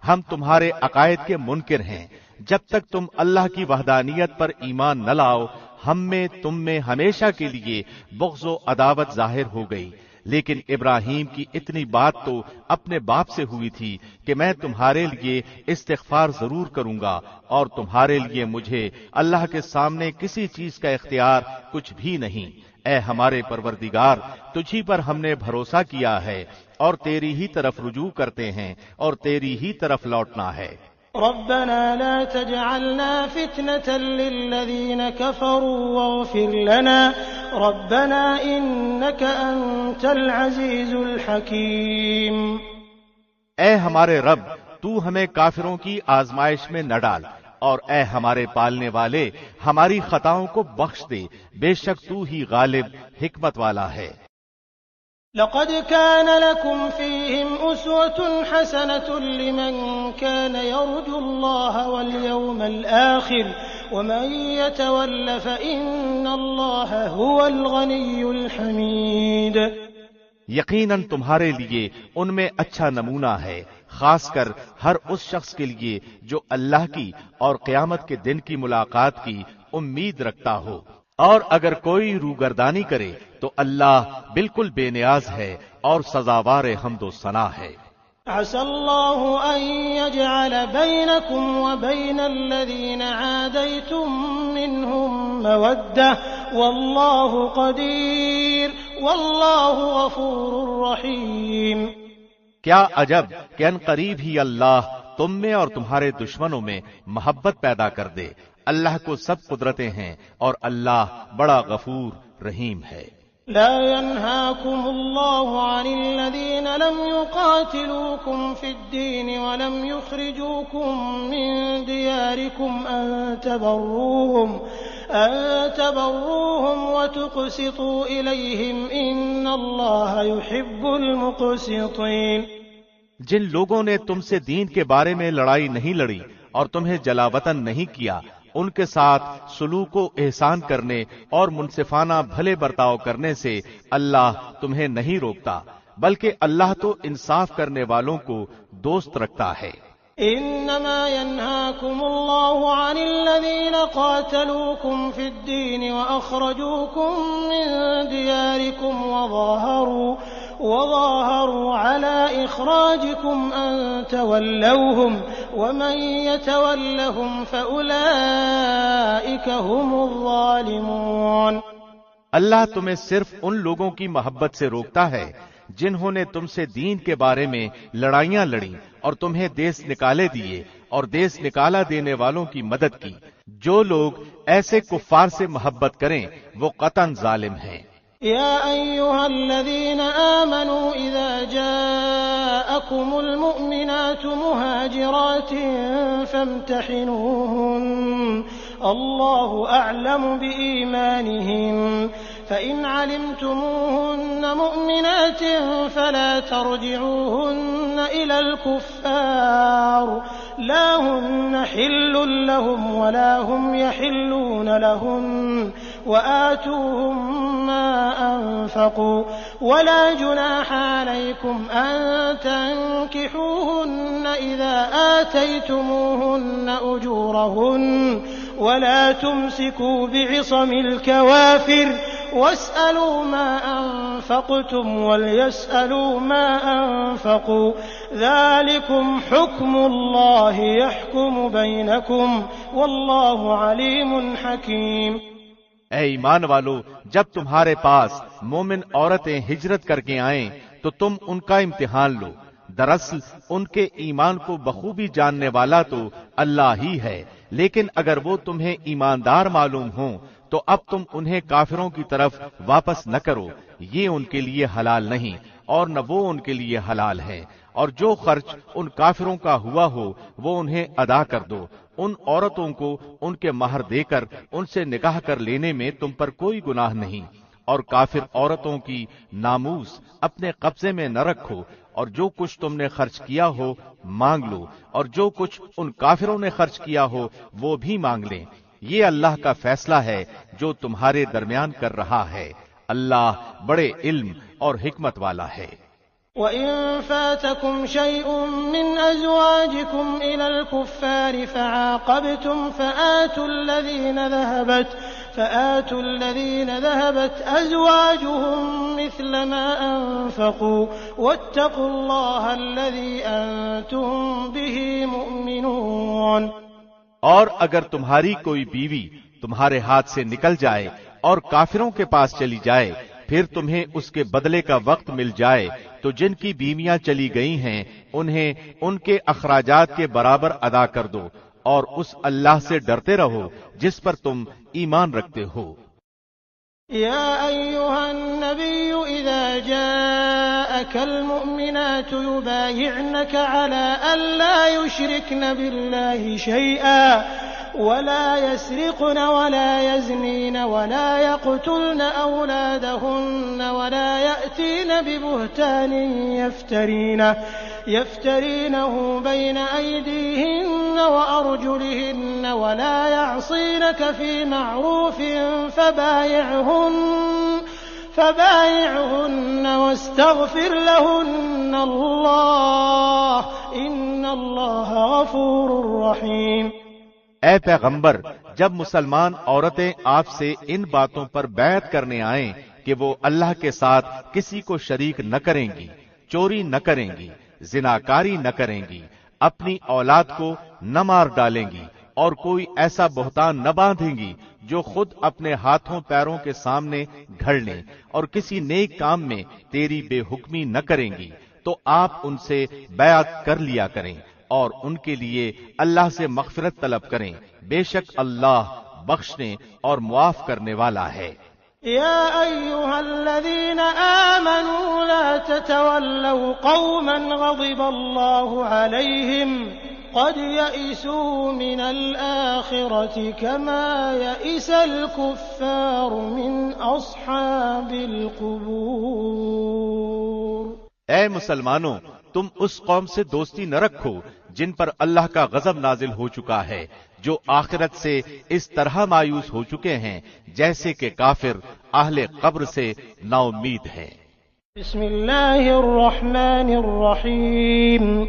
S2: ہم تمہارے عقائد کے منکر ہیں۔ جب تک تم اللہ کی وحدانیت پر ایمان نہ لاؤ ہم میں تم میں ہمیشہ کے لیے بغض و عداوت ظاہر ہو گئی۔ لیکن ابراہیم کی اتنی بات تو اپنے باپ سے ہوئی تھی کہ میں تمہارے لیے استغفار ضرور کروں گا اور تمہارے لیے مجھے اللہ کے سامنے کسی چیز کا اختیار کچھ بھی نہیں۔ اے ہمارے پروردگار تجھی پر ہم نے بھروسہ کیا ہے اور تیری ہی طرف رجوع کرتے ہیں اور تیری ہی طرف لوٹنا ہے۔
S1: ربنا لا تجعلنا فتنة للذين كفروا واغفر لنا ربنا إنك أنت العزيز الحكيم۔
S2: اے ہمارے رب تو ہمیں کافروں کی آزمائش میں نہ ڈال اور اے ہمارے پالنے والے ہماری خطاؤں کو بخش دے، بے شک تو ہی غالب حکمت والا ہے۔
S1: لقد كان لكم فيهم أسوة حسنة لمن كان يرجو الله واليوم الآخر ومن يتول فإن الله هو الغني الحميد۔
S2: یقیناً تمہارے لیے ان میں اچھا نمونہ ہے، خاص کر ہر اس شخص کے لیے جو اللہ کی اور قیامت کے دن کی ملاقات کی امید رکھتا ہو، اور اگر کوئی روگردانی کرے تو اللہ بالکل بے نیاز ہے اور سزاوار حمد و ثنا ہے۔
S1: عسى الله أن يجعل بينكم وبين الذين عاديتم منهم مودة والله قدير والله غفور رحيم۔
S2: کیا عجب کہ ان قریب ہی اللہ تم میں اور تمہارے دشمنوں میں محبت پیدا کر دے۔ اللہ کو سب قدرتیں ہیں اور اللہ بڑا غفور رحیم ہے۔
S1: لا ينهاكم الله عن الذين لم يقاتلوكم في الدين ولم يخرجوكم من دياركم أن تبروهم وتقسطوا إليهم إن الله يحب المقسطين۔
S2: جن لوگوں نے تم سے دین کے بارے میں لڑائی نہیں لڑی اور تمہیں جلا وطن نہیں کیا، ان کے ساتھ سلوک و احسان کرنے اور منصفانہ بھلے برتاؤ کرنے سے اللہ تمہیں نہیں روکتا، بلکہ اللہ تو انصاف کرنے والوں کو دوست رکھتا ہے۔
S1: إنما ينهاكم الله عن الذين قاتلوكم في الدين وأخرجوكم من دياركم وظاهروا على إخراجكم أن تولوهم ومن يتولهم فأولئك هم الظالمون۔
S2: اللہ تمہیں صرف ان لوگوں کی محبت سے روکتا ہے جنہوں نے تم سے دین کے بارے میں لڑائیاں لڑیں اور تمہیں دیس نکالے دیے اور دیس نکالا دینے والوں کی مدد کی۔ جو لوگ ایسے کفار سے محبت کریں وہ قطعاً ظالم ہیں۔
S1: يا أيها الذين آمنوا إذا جاءكم المؤمنات مهاجرات فامتحنوهن الله أعلم بإيمانهن فإن علمتموهن مؤمنات فلا ترجعوهن إلى الكفار لا هن حل لهم ولا هم يحلون لهن وآتوهم ما أنفقوا ولا جناح عليكم أن تنكحوهن إذا آتيتموهن أجورهن ولا تمسكوا بعصم الكوافر واسألوا ما أنفقتم وليسألوا ما أنفقوا ذلكم حكم الله يحكم بينكم والله عليم حكيم۔
S2: اے ایمان والو، جب تمہارے پاس مومن عورتیں ہجرت کر کے آئیں تو تم ان کا امتحان لو۔ دراصل ان کے ایمان کو بخوبی جاننے والا تو اللہ ہی ہے، لیکن اگر وہ تمہیں ایماندار معلوم ہوں تو اب تم انہیں کافروں کی طرف واپس نہ کرو، یہ ان کے لیے حلال نہیں اور نہ وہ ان کے لیے حلال ہے، اور جو خرچ ان کافروں کا ہوا ہو وہ انہیں ادا کر دو۔ ان عورتوں کو ان کے مہر دے کر ان سے نکاح کر لینے میں تم پر کوئی گناہ نہیں، اور کافر عورتوں کی ناموس اپنے قبضے میں نہ رکھو، اور جو کچھ تم نے خرچ کیا ہو مانگ لو، اور جو کچھ ان کافروں نے خرچ کیا ہو وہ بھی مانگ لیں۔ یہ اللہ کا فیصلہ ہے جو تمہارے درمیان کر رہا ہے، اللہ بڑے علم اور حکمت والا ہے۔
S1: وَإِن فَاتَكُمْ شَيْءٌ مِّنْ أَزْوَاجِكُمْ إِلَى الْكُفَّارِ فَعَاقَبْتُمْ فَآتُوا الَّذِينَ ذَهَبَتْ أَزْوَاجُهُم مِّثْلَ مَا أَنفَقُوا وَاتَّقُوا اللَّهَ الَّذِي أَنتُم بِهِ مُؤْمِنُونَ۔
S2: اور اگر تمہاری کوئی بیوی تمہارے ہاتھ سے نکل جائے اور کافروں کے پاس چلی جائے، پھر تمہیں اس کے بدلے کا وقت مل جائے تو جن کی بیویاں چلی گئی ہیں انہیں ان کے اخراجات کے برابر ادا کر دو، اور اس اللہ سے ڈرتے رہو جس پر تم ایمان رکھتے ہو۔
S1: يا أيها النبي إذا جاءك المؤمنات يبايعنك على أن لا يشركن بالله شيئا ولا يسرقن ولا يزنين ولا يقتلن أولادهن ولا يأتين ببهتان يفترينه بين أيديهن وأرجلهن ولا يعصينك في معروف فبايعهن واستغفر لهن الله إن الله غفور رحيم۔
S2: اے پیغمبر، جب مسلمان عورتیں آپ سے ان باتوں پر بیعت کرنے آئیں کہ وہ اللہ کے ساتھ کسی کو شریک نہ کریں گی، چوری نہ کریں گی، زناکاری نہ کریں گی، اپنی اولاد کو نہ مار ڈالیں گی، اور کوئی ایسا بہتان نہ باندھیں گی جو خود اپنے ہاتھوں پیروں کے سامنے گھڑ لیں، اور کسی نیک کام میں تیری بے حکمی نہ کریں گی، تو آپ ان سے بیعت کر لیا کریں اور ان کے لیے اللہ سے مغفرت طلب کریں، بے شک اللہ بخشنے اور معاف کرنے والا ہے۔
S1: يا أيها الذين آمنوا لا تتولوا قوما غضب الله عليهم قد يئسوا من الآخرة كما يئس الكفار من أصحاب القبور۔
S2: اے مسلمانوں، تم اس قوم سے دوستی نہ رکھو جن پر اللہ کا غضب نازل ہو چکا ہے، جو آخرت سے اس طرح مایوس ہو چکے ہیں جیسے کہ کافر اہل قبر سے نا امید ہیں۔
S1: بسم اللہ الرحمن الرحیم۔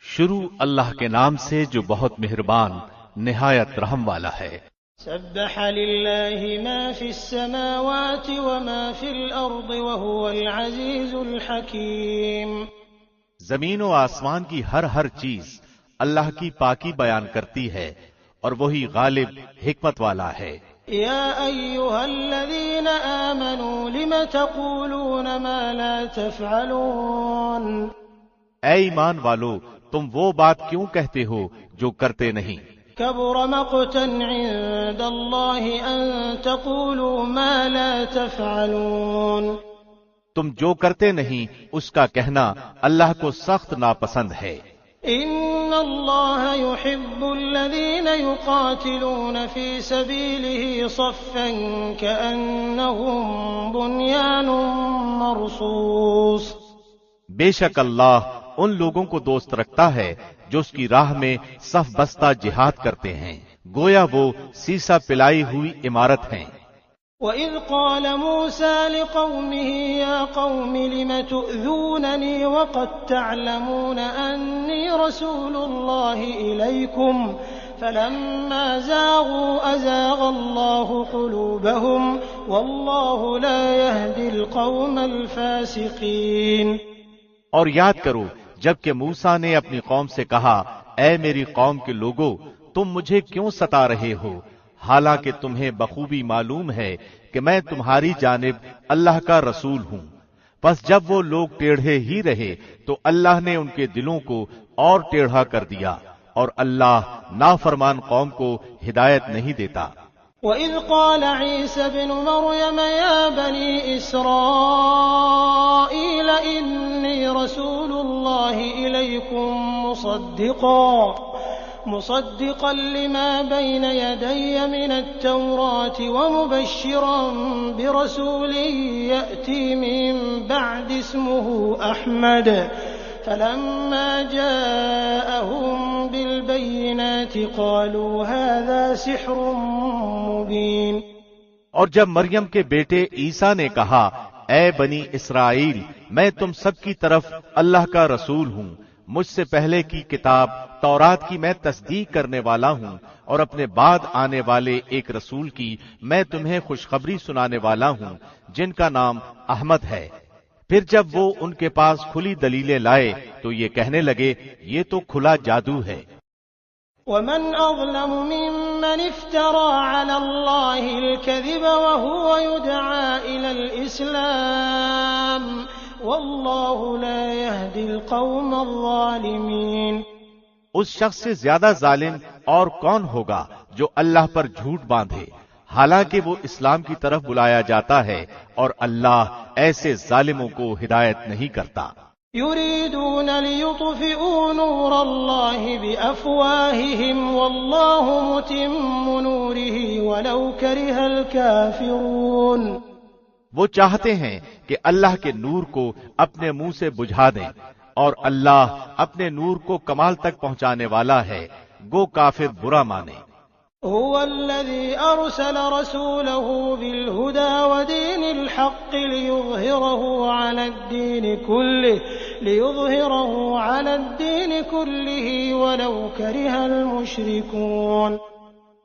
S2: شروع اللہ کے نام سے جو بہت مہربان نہایت رحم والا ہے۔
S1: سبح للہ ما فی السماوات وما فی الارض وهو العزیز الحکیم۔
S2: زمین و آسمان کی ہر چیز اللہ کی پاکی بیان کرتی ہے اور وہی غالب حکمت والا ہے۔
S1: یا ایھا الذین آمنوا لم تقولون ما لا تفعلون۔
S2: اے ایمان والو، تم وہ بات کیوں کہتے ہو جو کرتے نہیں؟
S1: کبر مقتا عند اللہ ان تقولوا ما لا تفعلون۔
S2: تم جو کرتے نہیں اس کا کہنا اللہ کو سخت ناپسند ہے۔
S1: ان اللہ يحب الذین یقاتلون فی سبیلہ صفا کأنہم بنیان مرصوص۔
S2: بے شک اللہ ان لوگوں کو دوست رکھتا ہے جو اس کی راہ میں صف بستہ جہاد کرتے ہیں، گویا وہ سیسا پلائی ہوئی عمارت ہیں۔
S1: وَإِذْ قَالَ مُوسَىٰ لِقَوْمِهِ يَا قَوْمِ لِمَ تُؤْذُونَنِي وَقَدْ تَعْلَمُونَ أَنِّي رَسُولُ اللَّهِ إِلَيْكُمْ فَلَمَّا زَاغُوا أَزَاغَ اللَّهُ قُلُوبَهُمْ وَاللَّهُ لَا يَهْدِي الْقَوْمَ الْفَاسِقِينَ۔
S2: اور یاد کرو جبکہ موسیٰ نے اپنی قوم سے کہا، اے میری قوم کے لوگو، تم مجھے کیوں ستا رہے ہو، حالانکہ تمہیں بخوبی معلوم ہے کہ میں تمہاری جانب اللہ کا رسول ہوں۔ پس جب وہ لوگ ٹیڑھے ہی رہے تو اللہ نے ان کے دلوں کو اور ٹیڑھا کر دیا، اور اللہ نافرمان قوم کو ہدایت نہیں دیتا۔
S1: وَإِذْ قَالَ عِيسَى ابْنُ مَرْيَمَ يَا بَنِي إِسْرَائِيلَ إِنِّي رَسُولُ اللَّهِ إِلَيْكُمْ مصدقا لما بين يدي من التوراة ومبشرا برسول يأتي من بعد اسمه أحمد فلما جاءهم بالبينات قالوا هذا سحر مبين۔
S2: اور جب مریم کے بیٹے عیسیٰ نے کہا، اے بنی اسرائیل، میں تم سب کی طرف اللہ کا رسول ہوں، مجھ سے پہلے کی کتاب تورات کی میں تصدیق کرنے والا ہوں، اور اپنے بعد آنے والے ایک رسول کی میں تمہیں خوشخبری سنانے والا ہوں جن کا نام احمد ہے۔ پھر جب وہ ان کے پاس کھلی دلیلیں لائے تو یہ کہنے لگے، یہ تو کھلا جادو ہے۔
S1: ومن أظلم ممن افترى على الله الكذب وهو يدعى إلى الإسلام والله لا يهدي القوم الظالمين۔
S2: اس شخص سے زیادہ ظالم اور کون ہوگا جو اللہ پر جھوٹ باندھے حالانکہ وہ اسلام کی طرف بلایا جاتا ہے، اور اللہ ایسے ظالموں کو ہدایت نہیں کرتا۔
S1: يريدون ليطفئوا نور الله بأفواههم والله متم نوره ولو كره الكافرون۔
S2: وہ چاہتے ہیں کہ اللہ کے نور کو اپنے منہ سے بجھا دیں، اور اللہ اپنے نور کو کمال تک پہنچانے والا ہے، گو کافر برا مانے۔
S1: هو الذي أرسل رسوله بالهدى ودين الحق ليظهره على الدين كله ولو كره المشركون۔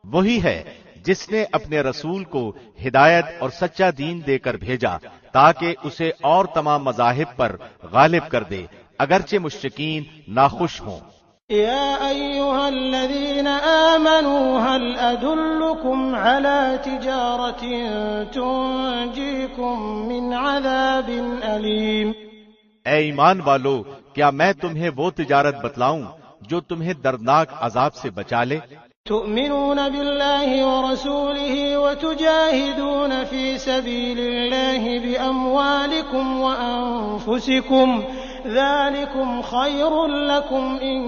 S2: وہی ہے جس نے اپنے رسول کو ہدایت اور سچا دین دے کر بھیجا تاکہ اسے اور تمام مذاہب پر غالب کر دے، اگرچہ مشرکین ناخوش ہوں۔
S1: يا أيها الذين آمنوا هل أدلكم على تجارة تنجيكم من عذاب أليم۔
S2: اے ایمان والو، کیا میں تمہیں وہ تجارت بتلاؤں جو تمہیں دردناک عذاب سے بچا لے؟
S1: تؤمنون بالله ورسوله وتجاهدون في سبيل الله بأموالكم وأنفسكم ذلكم خير لكم إن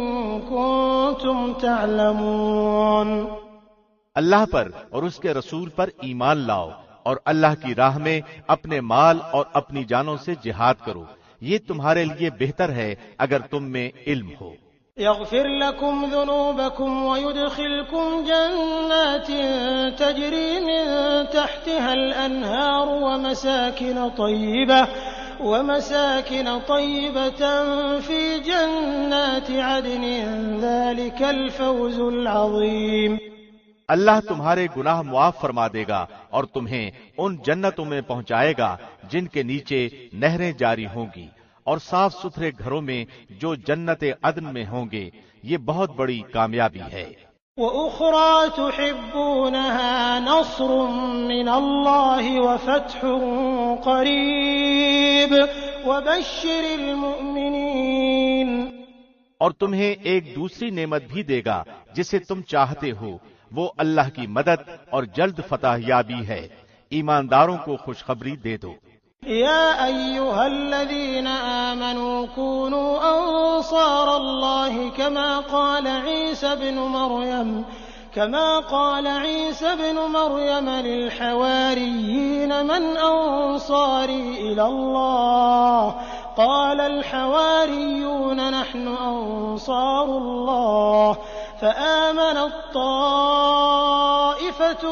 S1: كنتم تعلمون۔
S2: اللہ پر اور اس کے رسول پر ایمان لاؤ اور اللہ کی راہ میں اپنے مال اور اپنی جانوں سے جہاد کرو، یہ تمہارے لیے بہتر ہے اگر تم میں علم ہو۔
S1: يغفر لكم ذنوبكم ويدخلكم جنات تجري من تحتها الأنهار ومساكن طيبة في جنات عدن ذلك الفوز العظيم۔
S2: اللہ تمہارے گناہ معاف فرما دے گا اور تمہیں ان جنتوں میں پہنچائے گا جن کے نیچے نہریں جاری ہوں گی، اور صاف ستھرے گھروں میں جو جنت عدن میں ہوں گے، یہ بہت بڑی کامیابی ہے۔
S1: وَأُخْرَى تُحِبُّونَهَا نَصْرٌ مِّنَ اللَّهِ وَفَتْحٌ قَرِيبٌ وَبَشِّرِ الْمُؤْمِنِينَ۔
S2: اور تمہیں ایک دوسری نعمت بھی دے گا جسے تم چاہتے ہو، وہ اللہ کی مدد اور جلد فتح یابی ہے، ایمانداروں کو خوشخبری دے دو۔
S1: يا أيها الذين آمنوا كونوا أنصار الله كما قال عيسى بن مريم للحواريين من أنصاري إلى الله قال الحواريون نحن أنصار الله فآمنت طائفة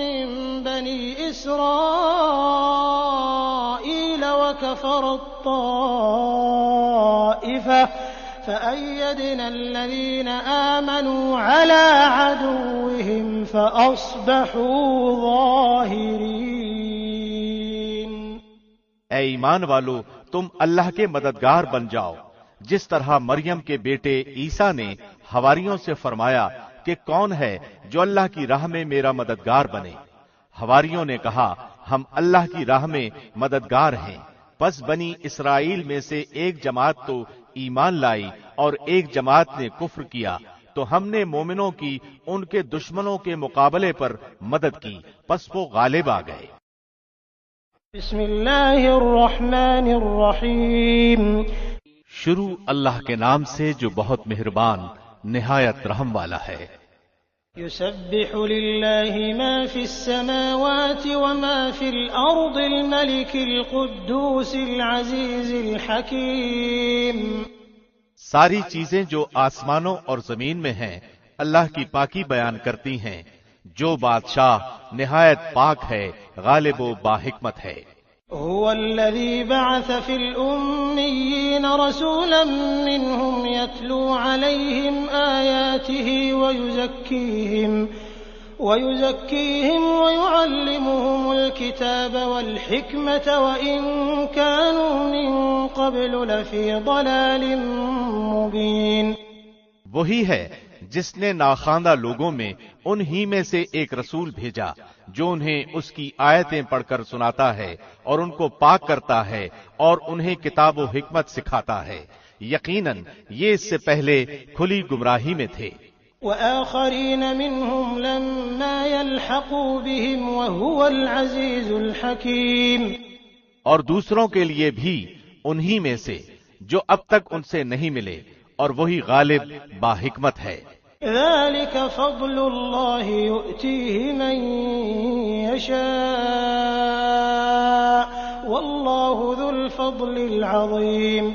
S1: من بني إسرائيل وكفرت طائفة فأيدنا الذين آمنوا على عدوهم فأصبحوا ظاهرين۔
S2: اے ایمان والو، تم اللہ کے مددگار بن جاؤ، جس طرح مریم کے بیٹے عیسیٰ نے حواریوں سے فرمایا کہ کون ہے جو اللہ کی راہ میں میرا مددگار بنے۔ حواریوں نے کہا ہم اللہ کی راہ میں مددگار ہیں۔ پس بنی اسرائیل میں سے ایک جماعت تو ایمان لائی اور ایک جماعت نے کفر کیا، تو ہم نے مومنوں کی ان کے دشمنوں کے مقابلے پر مدد کی، پس وہ غالب آ گئے۔
S1: بسم اللہ الرحمن الرحیم۔
S2: شروع اللہ کے نام سے جو بہت مہربان نہایت رحم والا ہے۔
S1: يسبح لله ما في السماوات وما في الأرض الملك القدوس العزيز الحكيم۔
S2: ساری چیزیں جو آسمانوں اور زمین میں ہیں اللہ کی پاکی بیان کرتی ہیں، جو بادشاہ نہایت پاک ہے، غالب و باحکمت ہے۔
S1: هو الذي بعث في الأميين رسولا منهم يتلو عليهم آياته ويزكيهم ويعلمهم الكتاب والحكمة وإن كانوا من قبل لفي ضلال مبين۔
S2: وہی ہے جس نے ناخواندہ لوگوں میں انہی میں سے ایک رسول بھیجا جو انہیں اس کی آیتیں پڑھ کر سناتا ہے اور ان کو پاک کرتا ہے اور انہیں کتاب و حکمت سکھاتا ہے، یقیناً یہ اس سے پہلے کھلی گمراہی میں تھے۔
S1: وآخرین منهم لما يلحقوا بهم وهو العزیز الحکیم۔
S2: اور دوسروں کے لیے بھی انہی میں سے جو اب تک ان سے نہیں ملے اور وہی غالب باحکمت ہے۔
S1: ذلك فضل الله يؤتيه من يشاء والله ذو الفضل العظيم۔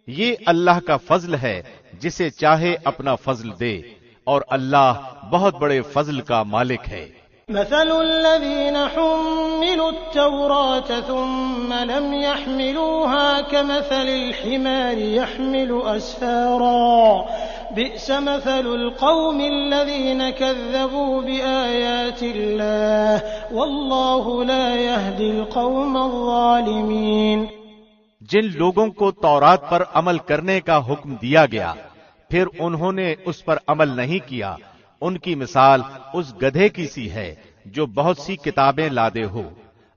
S2: یہ اللہ کا فضل ہے جسے چاہے اپنا فضل دے، اور اللہ بہت بڑے فضل کا مالک ہے۔
S1: مثل الذين حملوا التوراة ثم لم يحملوها كمثل الحمار يحمل أسفارا بئس مثل القوم الذين كذبوا بآيات الله والله لا يهدي القوم الظالمين۔
S2: جن لوگوں کو تورات پر عمل کرنے کا حکم دیا گیا پھر انہوں نے اس پر عمل نہیں کیا، ان کی مثال اس گدھے کی سی ہے جو بہت سی کتابیں لادے ہو۔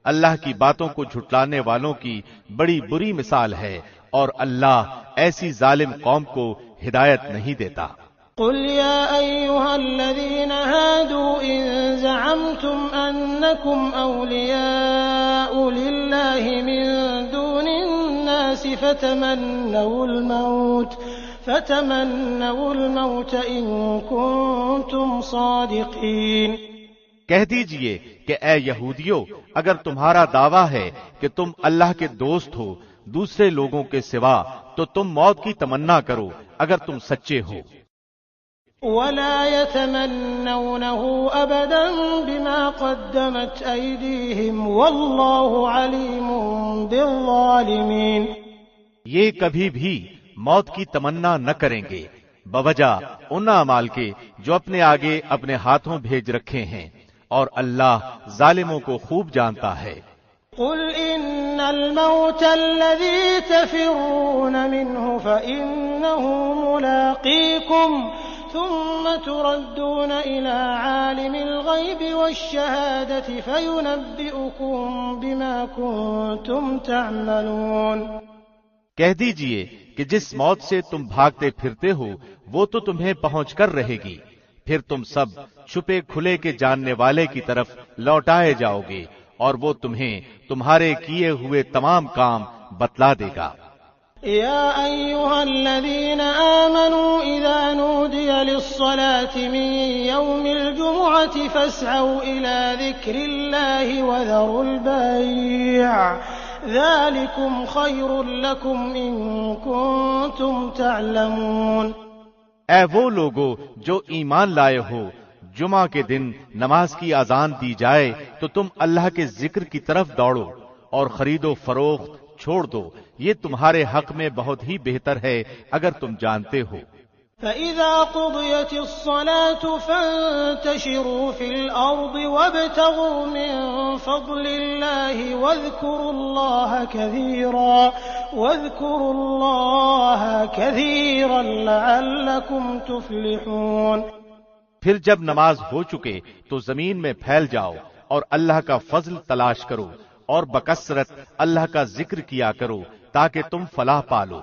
S2: اللہ کی باتوں کو جھٹلانے والوں کی بڑی بری مثال ہے، اور اللہ ایسی ظالم قوم کو ہدایت نہیں دیتا۔
S1: قل يا أيها الذين هادوا إن زعمتم أنكم أولياء لله من دون الناس فتمنوا الموت إن كنتم صادقين۔
S2: کہہ دیجئے کہ اے یہودیو، اگر تمہارا دعویٰ ہے کہ تم اللہ کے دوست ہو دوسرے لوگوں کے سوا تو تم موت کی تمنا کرو اگر تم سچے ہو۔
S1: ولا يتمنونه أبدا بما قدمت أيديهم والله عليم بالظالمين۔
S2: یہ کبھی بھی موت کی تمنا نہ کریں گے بوجہ ان اعمال کے جو اپنے آگے اپنے ہاتھوں بھیج رکھے ہیں، اور اللہ ظالموں کو خوب جانتا ہے۔
S1: قل إن الموت الذي تفرون منه فإنه ملاقيكم ثم تردون إلى عالم الغيب والشهادة فينبئكم بما كنتم تعملون۔
S2: کہہ دیجئے کہ جس موت سے تم بھاگتے پھرتے ہو وہ تو تمہیں پہنچ کر رہے گی، پھر تم سب چھپے کھلے کے جاننے والے کی طرف لوٹائے جاؤ گے، اور وہ تمہیں تمہارے کیے ہوئے تمام کام بتلا دے گا۔
S1: يا أيها الذين آمنوا إذا نودي للصلاة من يوم الجمعة فاسعوا إلى ذكر الله وذروا البيع ذلكم خير لكم إن كنتم تعلمون۔
S2: اے وہ لوگو جو ایمان لائے ہو، جمعہ کے دن نماز کی اذان دی جائے تو تم اللہ کے ذکر کی طرف دوڑو اور خرید و فروخت چھوڑ دو، یہ تمہارے حق میں بہت ہی بہتر ہے اگر تم جانتے ہو۔
S1: فَإِذَا قُضِيَتِ الصَّلَاةُ فَانتَشِرُوا فِي الْأَرْضِ وَابْتَغُوا مِن فَضْلِ اللَّهِ وَاذْكُرُوا اللَّهَ كَثِيرًا لَعَلَّكُمْ تُفْلِحُونَ۔
S2: پھر جب نماز ہو چکے تو زمین میں پھیل جاؤ اور اللہ کا فضل تلاش کرو اور بکثرت اللہ کا ذکر کیا کرو تاکہ تم فلاح پالو۔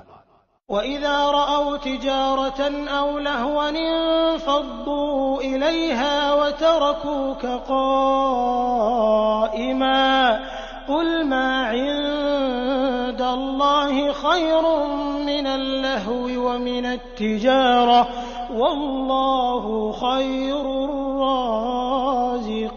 S1: وَإِذَا رَأَوْا تِجَارَةً أَوْ لَهْوًا انفَضُّوا إِلَيْهَا وَتَرَكُوكَ قَائِمًا قُلْ مَا عِندَ اللَّهِ خَيْرٌ مِّنَ اللَّهْوِ وَمِنَ التِّجَارَةِ وَاللَّهُ خَيْرُ الرَّازِقِينَ۔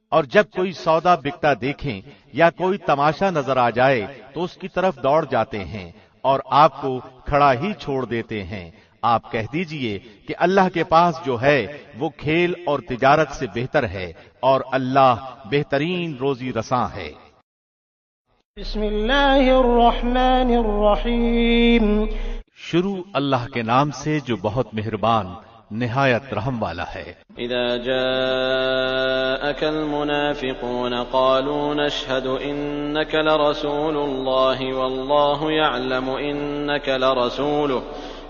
S2: اور جب کوئی سودا بکتا دیکھیں یا کوئی تماشا نظر آ جائے تو اس کی طرف دوڑ جاتے ہیں اور آپ کو کھڑا ہی چھوڑ دیتے ہیں۔ آپ کہہ دیجئے کہ اللہ کے پاس جو ہے وہ کھیل اور تجارت سے بہتر ہے، اور اللہ بہترین روزی رساں ہے۔
S1: بسم اللہ الرحمن الرحیم۔
S2: شروع اللہ کے نام سے جو بہت مہربان نہایت رحم والا ہے۔
S3: اذا جاءك المنافقون قالوا نشهد انك لرسول الله والله يعلم انك لرسوله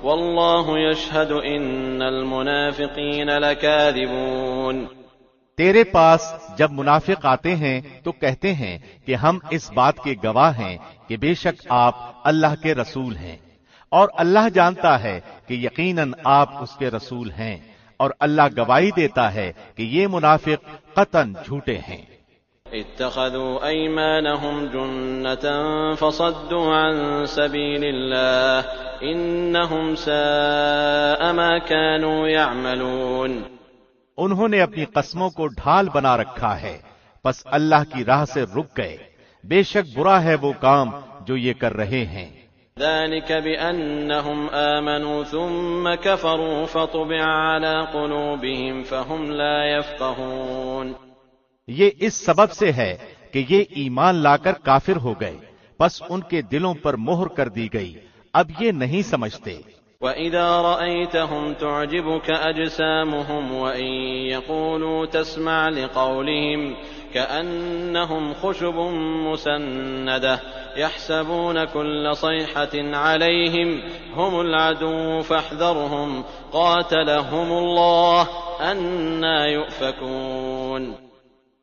S3: والله يشهد ان المنافقين لكاذبون۔
S2: تیرے پاس جب منافق آتے ہیں تو کہتے ہیں کہ ہم اس بات کے گواہ ہیں کہ بے شک آپ اللہ کے رسول ہیں، اور اللہ جانتا ہے کہ یقیناً آپ اس کے رسول ہیں، اور اللہ گواہی دیتا ہے کہ یہ منافق قطعاً جھوٹے ہیں۔
S3: اتخذوا ایمانهم جنة فصدوا عن سبیل اللہ انہم ساء ما كانوا يعملون۔
S2: انہوں نے اپنی قسموں کو ڈھال بنا رکھا ہے، پس اللہ کی راہ سے رک گئے، بے شک برا ہے وہ کام جو یہ کر رہے ہیں۔
S3: ذلك بأنهم آمنوا ثم كفروا فطبع على قلوبهم فهم لا يفقهون۔
S2: یہ اس سبب سے ہے کہ یہ ایمان لا کر کافر ہو گئے، پس ان کے دلوں پر مہر کر دی گئی، اب یہ نہیں سمجھتے۔
S3: وَإِذَا رَأَيْتَهُمْ تُعْجِبُكَ أَجْسَامُهُمْ وَإِن يَقُولُوا تَسْمَعْ لِقَوْلِهِمْ كَأَنَّهُمْ خُشُبٌ مُّسَنَّدَةٌ يَحْسَبُونَ كُلَّ صَيْحَةٍ عَلَيْهِمْ هُمُ الْعَدُوُّ فَاحْذَرْهُمْ قَاتَلَهُمُ اللَّهُ أَنَّىٰ يُؤْفَكُونَ۔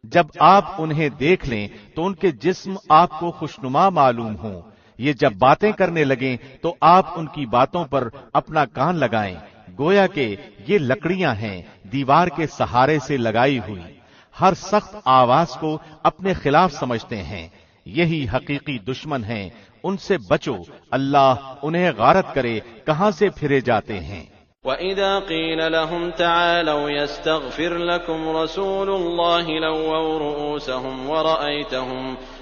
S2: جب آپ انہیں دیکھ لیں تو ان کے جسم آپ کو خوشنما معلوم ہوں، یہ جب باتیں کرنے لگیں تو آپ ان کی باتوں پر اپنا کان لگائیں، گویا کہ یہ لکڑیاں ہیں دیوار کے سہارے سے لگائی ہوئی، ہر سخت آواز کو اپنے خلاف سمجھتے ہیں، یہی حقیقی دشمن ہیں، ان سے بچو، اللہ انہیں غارت کرے کہاں سے پھرے جاتے ہیں۔
S3: وَإِذَا قِيلَ لَهُمْ تَعَالَوْا يَسْتَغْفِرْ لَكُمْ رَسُولُ اللَّهِ لَوَّوْا رُءُوسَهُمْ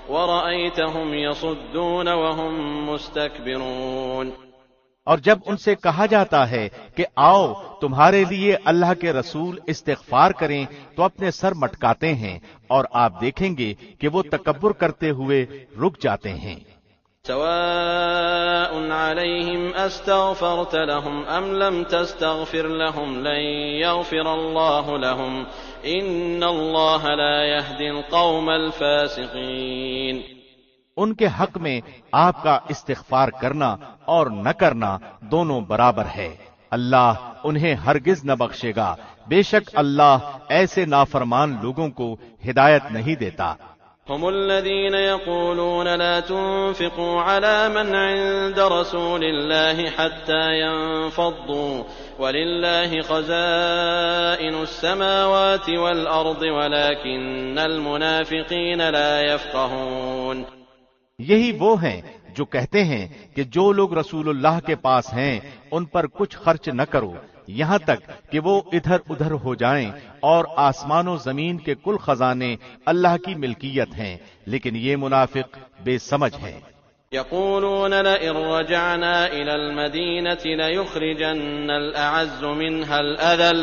S3: ورأيتهم يصدون وهم مستكبرون۔
S2: اور جب ان سے کہا جاتا ہے کہ آؤ تمہارے لیے اللہ کے رسول استغفار کریں تو اپنے سر مٹکاتے ہیں اور آپ دیکھیں گے کہ وہ تکبر کرتے ہوئے رک جاتے ہیں۔
S3: سواء عليهم استغفرت لهم ام لم تستغفر لهم لن يغفر الله لهم ان الله لا يهدي القوم الفاسقين۔
S2: ان کے حق میں آپ کا استغفار کرنا اور نہ کرنا دونوں برابر ہے، اللہ انہیں ہرگز نہ بخشے گا، بے شک اللہ ایسے نافرمان لوگوں کو ہدایت نہیں دیتا۔
S3: هم الذين يقولون لا تنفقوا على من عند رسول الله حتى ينفضوا ولله خزائن السماوات والأرض ولكن المنافقين لا يفقهون۔
S2: یہی وہ ہیں جو کہتے ہیں کہ جو لوگ رسول اللہ کے پاس ہیں ان پر کچھ خرچ نہ کرو یہاں تک کہ وہ ادھر ادھر ہو جائیں، اور آسمان و زمین کے کل خزانے اللہ کی ملکیت ہیں، لیکن یہ منافق بے سمجھ ہیں۔
S3: يقولون لئن رجعنا إلى المدينة ليخرجن الأعز منها الأذل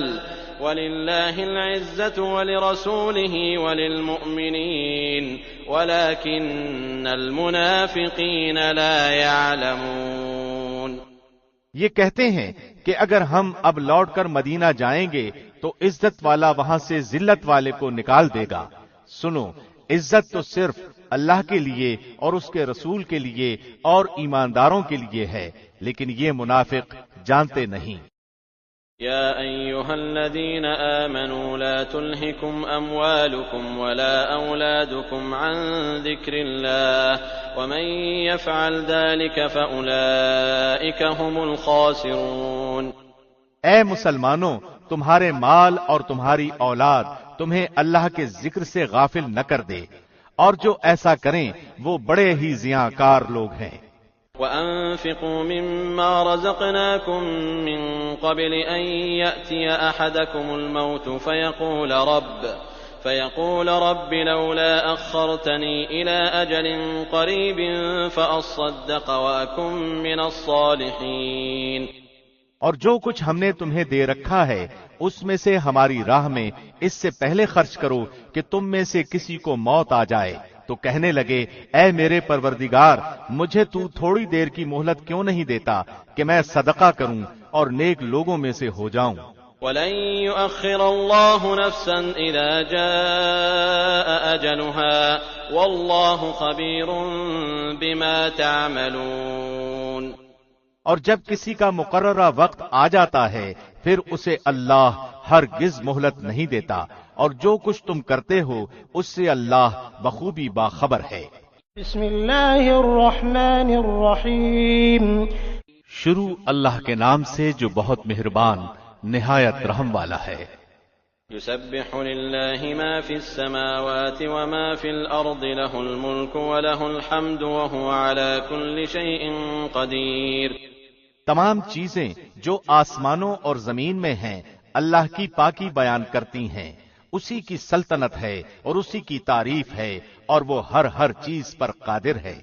S3: ولله العزة ولرسوله وللمؤمنين ولكن المنافقين لا يعلمون۔
S2: یہ کہتے ہیں کہ اگر ہم اب لوٹ کر مدینہ جائیں گے تو عزت والا وہاں سے ذلت والے کو نکال دے گا۔ سنو، عزت تو صرف اللہ کے لیے اور اس کے رسول کے لیے اور ایمانداروں کے لیے ہے، لیکن یہ منافق جانتے نہیں۔
S3: يا أيها الذين آمنوا لا تلهكم أموالكم ولا أولادكم عن ذكر الله ومن يفعل ذلك فأولئك هم الخاسرون۔
S2: اے مسلمانوں، تمہارے مال اور تمہاری اولاد تمہیں اللہ کے ذکر سے غافل نہ کر دے، اور جو ایسا کریں وہ بڑے ہی زیاں کار لوگ ہیں۔
S3: وَأَنفِقُوا مِمَّا رَزَقْنَاكُم مِّن قَبْلِ أَن يَأْتِيَ أَحَدَكُمُ الْمَوْتُ فَيَقُولَ رَبِّ لَوْلَا أَخَّرْتَنِي إِلَىٰ أَجَلٍ قَرِيبٍ فَأَصَّدَّقَ وَأَكُن مِّنَ الصَّالِحِينَ۔
S2: اور جو کچھ ہم نے تمہیں دے رکھا ہے اس میں سے ہماری راہ میں اس سے پہلے خرچ کرو کہ تم میں سے کسی کو موت آ جائے، تو کہنے لگے اے میرے پروردگار، مجھے تو تھوڑی دیر کی مہلت کیوں نہیں دیتا کہ میں صدقہ کروں اور نیک لوگوں میں سے ہو جاؤں۔
S3: وَلَن يُؤَخِّرَ اللَّهُ نَفْسًا إِذَا جَاءَ أَجَلُهَا وَاللَّهُ خَبِيرٌ بِمَا تَعْمَلُونَ۔
S2: اور جب کسی کا مقررہ وقت آ جاتا ہے پھر اسے اللہ ہرگز مہلت نہیں دیتا، اور جو کچھ تم کرتے ہو اس سے اللہ بخوبی باخبر ہے۔
S1: بسم اللہ الرحمن الرحیم۔
S2: شروع اللہ کے نام سے جو بہت مہربان نہایت رحم والا ہے۔
S3: يسبح لله ما في السماوات وما في الأرض له الملك وله الحمد وهو على كل شيء قدير۔
S2: تمام چیزیں جو آسمانوں اور زمین میں ہیں اللہ کی پاکی بیان کرتی ہیں، اسی کی سلطنت ہے اور اسی کی تعریف ہے، اور وہ ہر چیز پر قادر ہے۔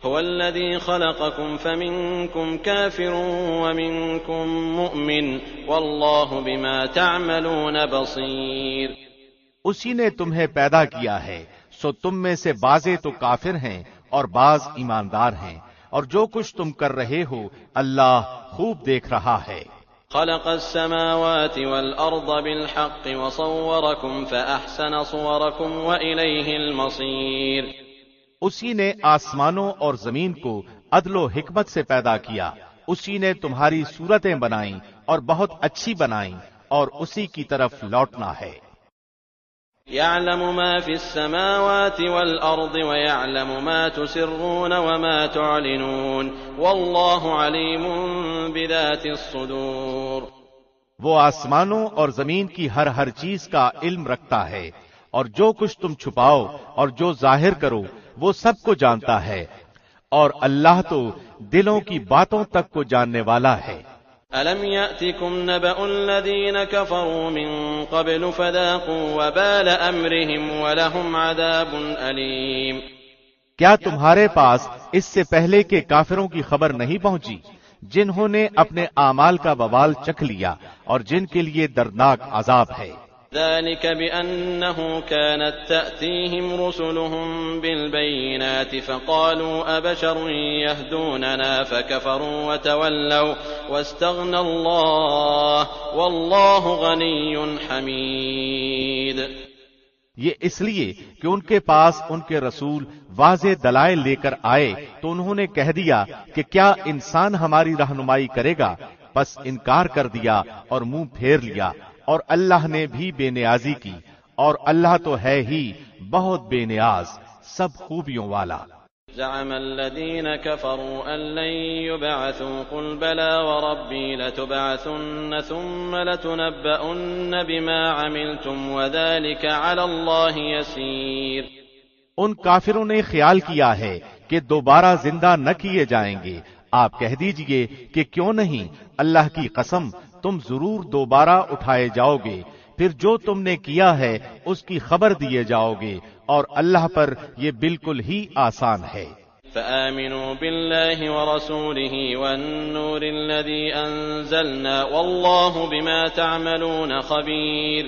S3: هو الذي خلقكم فمنكم كافر ومنكم مؤمن والله بما تعملون بصير۔
S2: اسی نے تمہیں پیدا کیا ہے، سو تم میں سے بعضے تو کافر ہیں اور بعض ایماندار ہیں، اور جو کچھ تم کر رہے ہو اللہ خوب دیکھ رہا ہے۔
S3: خلق السماوات والأرض بالحق وصوركم فأحسن صوركم وإليه المصير۔
S2: اسی نے آسمانوں اور زمین کو عدل و حکمت سے پیدا کیا، اسی نے تمہاری صورتیں بنائیں اور بہت اچھی بنائیں، اور اسی کی طرف لوٹنا ہے۔
S3: يعلم ما في السماوات والأرض ويعلم ما تسرون وما تعلنون والله عليم بذات الصدور۔
S2: وہ آسمانوں اور زمین کی ہر چیز کا علم رکھتا ہے، اور جو کچھ تم چھپاؤ اور جو ظاہر کرو وہ سب کو جانتا ہے، اور اللہ تو دلوں کی باتوں تک کو جاننے والا ہے۔
S3: أَلَمْ يَأْتِكُمْ نَبَأُ الَّذِينَ كَفَرُوا مِن قَبْلُ فَذَاقُوا وَبَالَ أَمْرِهِمْ وَلَهُمْ عَذَابٌ أَلِيمٌ۔
S2: کیا تمہارے پاس اس سے پہلے کے کافروں کی خبر نہیں پہنچی جنہوں نے اپنے اعمال کا وبال چکھ لیا اور جن کے لیے دردناک عذاب ہے؟
S3: ذلك بأنه كانت تأتيهم رسلهم بالبينات فقالوا أبشر يهدوننا فكفروا وتولوا واستغنى الله والله غني حميد۔
S2: یہ اس لیے کہ ان کے پاس ان کے رسول واضح دلائل لے کر آئے تو انہوں نے کہہ دیا کہ کیا انسان ہماری رہنمائی کرے گا، بس انکار کر دیا اور منہ پھیر لیا، اور اللہ نے بھی بے نیازی کی، اور اللہ تو ہے ہی بہت بے نیاز سب خوبیوں والا۔
S3: زعم الذين كفروا أن لن يبعثوا قل بلى وربي لتبعثن ثم لتنبؤن بما عملتم وذلك على الله يسير۔
S2: ان کافروں نے خیال کیا ہے کہ دوبارہ زندہ نہ کیے جائیں گے۔ آپ کہہ دیجئے کہ کیوں نہیں، اللہ کی قسم تم ضرور دوبارہ اٹھائے جاؤ گے، پھر جو تم نے کیا ہے اس کی خبر دیے جاؤ گے، اور اللہ پر یہ بالکل ہی آسان ہے۔
S3: فآمنوا بالله ورسوله والنور الذي أنزلنا والله بما تعملون خبير۔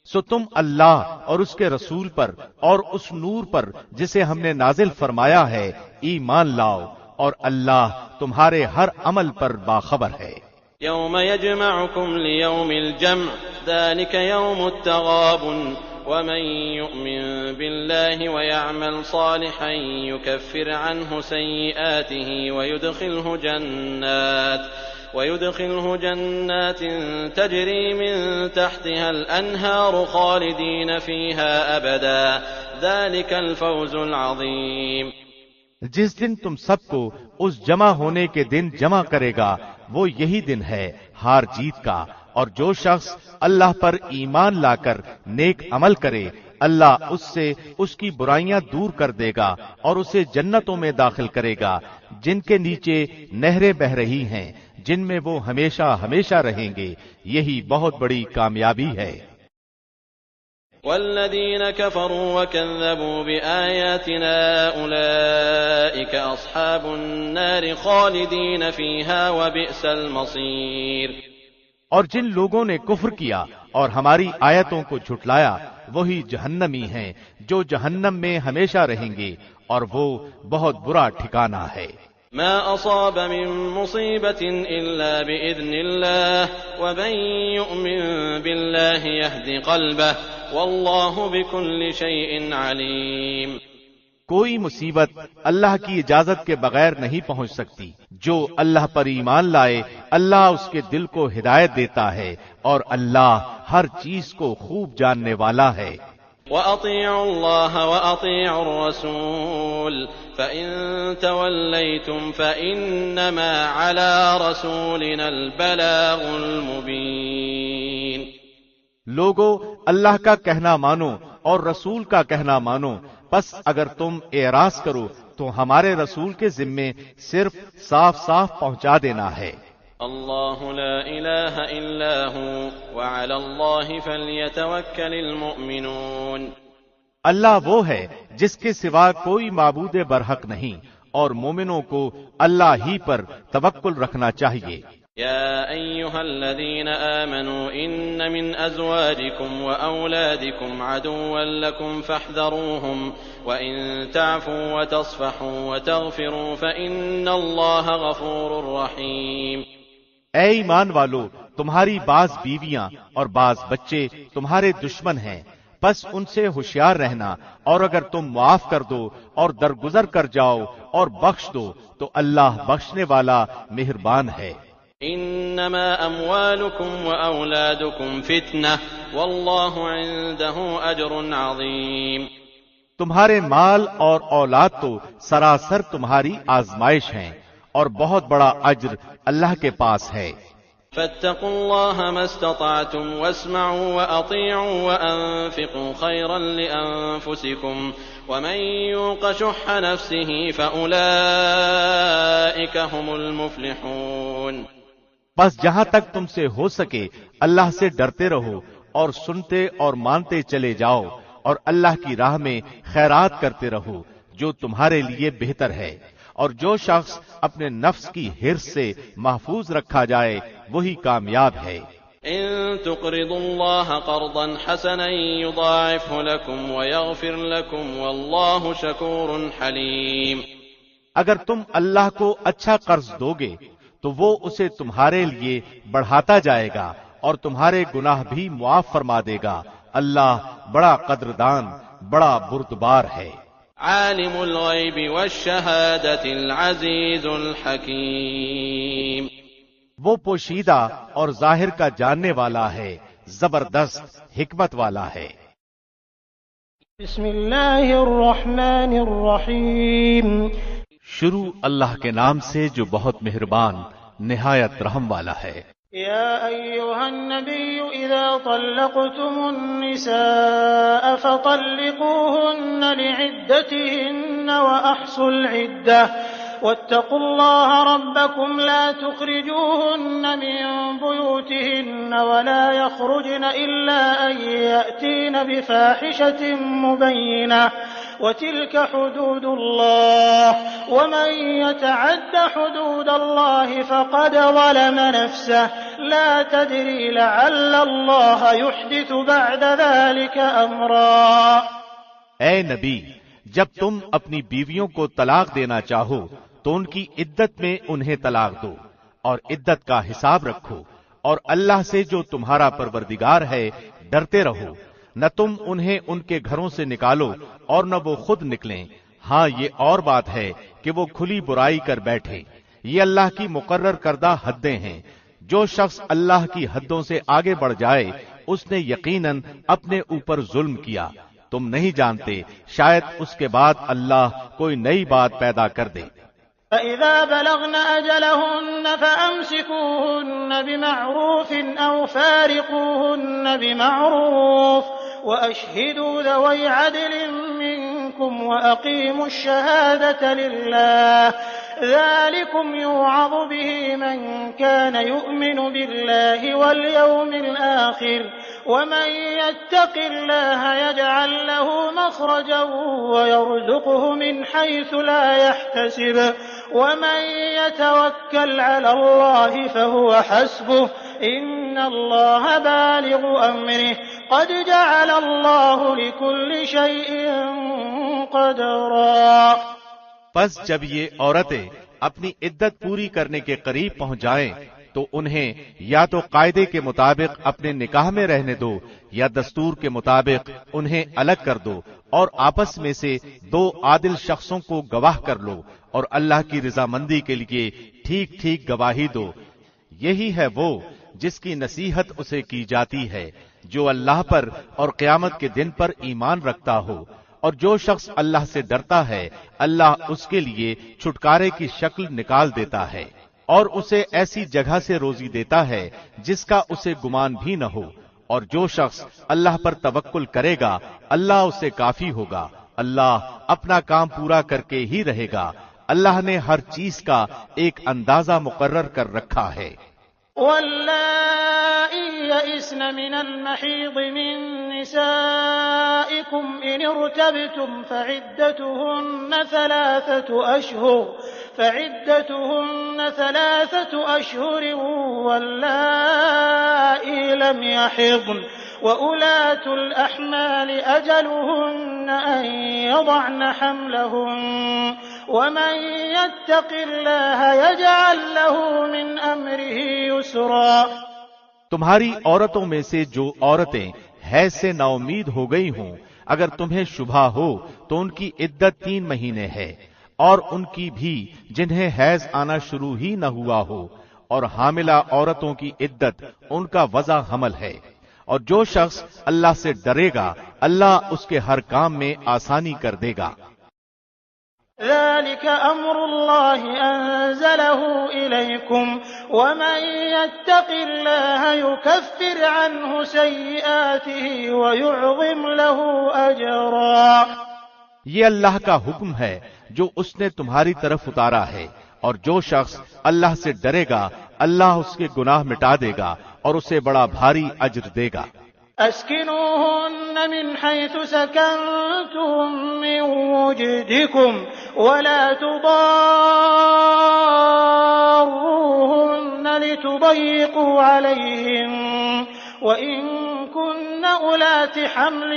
S2: سو تم اللہ اور اس کے رسول پر اور اس نور پر جسے ہم نے نازل فرمایا ہے ایمان لاؤ، اور اللہ تمہارے ہر عمل پر باخبر ہے۔
S3: يوم يجمعكم ليوم الجمع ذلك يوم التغابن ومن يؤمن بالله ويعمل صالحا يكفر عنه سيئاته ويدخله جنات تجري من تحتها الأنهار خالدين فيها أبدا ذلك الفوز العظيم۔
S2: جس دن تم سب کو اس جمع ہونے کے دن جمع کرے گا وہ یہی دن ہے ہار جیت کا، اور جو شخص اللہ پر ایمان لا کر نیک عمل کرے اللہ اس سے اس کی برائیاں دور کر دے گا اور اسے جنتوں میں داخل کرے گا جن کے نیچے نہریں بہ رہی ہیں، جن میں وہ ہمیشہ ہمیشہ رہیں گے۔ یہی بہت بڑی کامیابی ہے۔
S3: والذين كفروا وكذبوا بآياتنا أولئك أصحاب النار خالدين فيها وبئس المصير۔
S2: اور جن لوگوں نے کفر کیا اور ہماری آیتوں کو جھٹلایا وہی جہنمی ہیں جو جہنم میں ہمیشہ رہیں گے، اور وہ بہت برا ٹھکانہ ہے۔
S3: ما أصاب من مصيبة إلا بإذن الله ومن يؤمن بالله يهد قلبه والله بكل شيء عليم۔
S2: کوئی مصیبت اللہ کی اجازت کے بغیر نہیں پہنچ سکتی۔ جو اللہ پر ایمان لائے اللہ اس کے دل کو ہدایت دیتا ہے، اور اللہ ہر چیز کو خوب جاننے والا ہے۔
S3: وَأَطِيعُوا اللَّهَ وَأَطِيعُوا الرَّسُولَ فَإِن تَوَلَّيْتُمْ فَإِنَّمَا عَلَى رَسُولِنَا الْبَلَاغُ الْمُبِينُ۔
S2: لوگو اللہ کا کہنا مانو اور رسول کا کہنا مانو، پس اگر تم اعراض کرو تو ہمارے رسول کے ذمے صرف صاف صاف پہنچا دینا ہے۔
S3: اللہ لا الہ الا ہو وعلی اللہ فلیتوکل المؤمنون۔
S2: اللہ وہ ہے جس کے سوا کوئی معبود برحق نہیں، اور مومنوں کو اللہ ہی پر توکل رکھنا چاہیے۔
S3: يا أيها الذين آمنوا إن من أزواجكم وأولادكم عدوا لكم فاحذروهم وإن تعفوا وتصفحوا وتغفروا فإن الله غفور رحيم۔
S2: اے ایمان والو، تمہاری بعض بیویاں اور بعض بچے تمہارے دشمن ہیں، بس ان سے ہوشیار رہنا، اور اگر تم معاف کر دو اور درگزر کر جاؤ اور بخش دو تو اللہ بخشنے والا مہربان ہے۔
S3: انما اموالكم واولادكم فتنة والله عنده اجر عظيم۔
S2: تمہارے مال اور اولاد تو سراسر تمہاری آزمائش ہیں، اور بہت بڑا اجر اللہ کے پاس ہے۔
S3: فاتقوا الله ما استطعتم واسمعوا واطيعوا وانفقوا خيرا لانفسكم ومن يوق شح نفسه فاولئك هم المفلحون۔
S2: بس جہاں تک تم سے ہو سکے اللہ سے ڈرتے رہو اور سنتے اور مانتے چلے جاؤ، اور اللہ کی راہ میں خیرات کرتے رہو۔ جو تمہارے لیے بہتر ہے، اور جو شخص اپنے نفس کی حرص سے محفوظ رکھا جائے وہی کامیاب ہے۔
S3: إن تقرضوا الله قرضا حسنا يضاعفه لكم ويغفر لكم والله شكور حليم۔
S2: اگر تم اللہ کو اچھا قرض دو گے تو وہ اسے تمہارے لیے بڑھاتا جائے گا اور تمہارے گناہ بھی معاف فرما دے گا۔ اللہ بڑا قدردان، بڑا بردبار ہے۔
S3: عالم الغیب والشہادة العزیز الحکیم۔
S2: وہ پوشیدہ اور ظاہر کا جاننے والا ہے، زبردست حکمت والا ہے۔
S1: بسم اللہ الرحمن الرحیم۔
S2: شروع اللہ کے نام سے جو بہت مہربان نہایت رحم والا ہے۔
S1: یا ایھا النبی اذا طلقتم النساء فطلقوهن لعدتهن واحصوا العدة واتقوا الله ربكم لا تخرجوهن من بيوتهن ولا يخرجن إلا أن يأتين بفاحشة مبينة وتلك حدود الله ومن يتعد حدود الله فقد ظلم نفسه لا تدري لعل الله يحدث بعد ذلك أمرا۔
S2: اے نبی، جب تم اپنی بیویوں کو طلاق دینا چاہو تو ان کی عدت میں انہیں طلاق دو اور عدت کا حساب رکھو، اور اللہ سے جو تمہارا پروردگار ہے ڈرتے رہو۔ نہ تم انہیں ان کے گھروں سے نکالو اور نہ وہ خود نکلیں۔ ہاں یہ اور بات ہے کہ وہ کھلی برائی کر بیٹھے۔ یہ اللہ کی مقرر کردہ حدیں ہیں۔ جو شخص اللہ کی حدوں سے آگے بڑھ جائے اس نے یقیناً اپنے اوپر ظلم کیا۔ تم نہیں جانتے، شاید اس کے بعد اللہ کوئی نئی بات پیدا کر دے۔
S1: فَإِذَا بَلَغْنَ أَجَلَهُنَّ فَأَمْسِكُوهُنَّ بِمَعْرُوفٍ أَوْ فَارِقُوهُنَّ بِمَعْرُوفٍ وَأَشْهِدُوا ذَوَيْ عَدْلٍ مِّنكُمْ وَأَقِيمُوا الشَّهَادَةَ لِلَّهِ ذَلِكُمْ يُوعَظُ بِهِ مَن كَانَ يُؤْمِنُ بِاللَّهِ وَالْيَوْمِ الْآخِرِ وَمَن يَتَّقِ اللَّهَ يَجْعَل لَّهُ مَخْرَجًا وَيَرْزُقْهُ مِنْ حَيْثُ لَا يَحْتَسِبُ وَمَن يَتَوَكَّلْ عَلَى اللَّهِ فَهُوَ حَسْبُهُ إِنَّ اللَّهَ بَالِغُ أَمْرِهِ قَدْ جَعَلَ اللَّهُ لِكُلِّ شَيْءٍ قَدْرًا۔
S2: پس جب یہ عورتیں اپنی عدت پوری کرنے کے قریب پہنچ جائیں تو انہیں یا تو قاعدے کے مطابق اپنے نکاح میں رہنے دو یا دستور کے مطابق انہیں الگ کر دو، اور آپس میں سے دو عادل شخصوں کو گواہ کر لو اور اللہ کی رضامندی کے لیے ٹھیک ٹھیک گواہی دو۔ یہی ہے وہ جس کی نصیحت اسے کی جاتی ہے جو اللہ پر اور قیامت کے دن پر ایمان رکھتا ہو، اور جو شخص اللہ سے ڈرتا ہے اللہ اس کے لیے چھٹکارے کی شکل نکال دیتا ہے، اور اسے ایسی جگہ سے روزی دیتا ہے جس کا اسے گمان بھی نہ ہو، اور جو شخص اللہ پر توکل کرے گا اللہ اسے کافی ہوگا۔ اللہ اپنا کام پورا کر کے ہی رہے گا۔ اللہ نے ہر چیز کا ایک اندازہ مقرر کر رکھا ہے۔
S1: واللائي يئسن من المحيض من نسائكم إن ارتبتم فعدتهن ثلاثة أشهر واللائي لم يحضن وأولاة الأحمال أجلهن أن يضعن حملهن ومن يتق الله يجعل له من أمره يسرا۔
S2: تمہاری عورتوں میں سے جو عورتیں حیض سے نا امید ہو گئی ہوں، اگر تمہیں شبہ ہو تو ان کی عدت 3 مہینے ہے، اور ان کی بھی جنہیں حیض آنا شروع ہی نہ ہوا ہو، اور حاملہ عورتوں کی عدت ان کا وضع حمل ہے۔ اور جو شخص اللہ سے ڈرے گا اللہ اس کے ہر کام میں آسانی کر دے گا۔
S1: ذلك أمر الله أنزله إليكم ومن يتق الله يكفر عنه سيئاته ويعظم له أجرا۔
S2: یہ اللہ کا حکم ہے جو اس نے تمہاری طرف اتارا ہے، اور جو شخص اللہ سے ڈرے گا اللہ اس کے گناہ مٹا دے گا اور اسے بڑا بھاری اجر دے گا۔
S1: اسکنوهن من حيث سكنتم من وجدكم ولا تضاروهن لتضيقوا عليهن وإن كن أولات حمل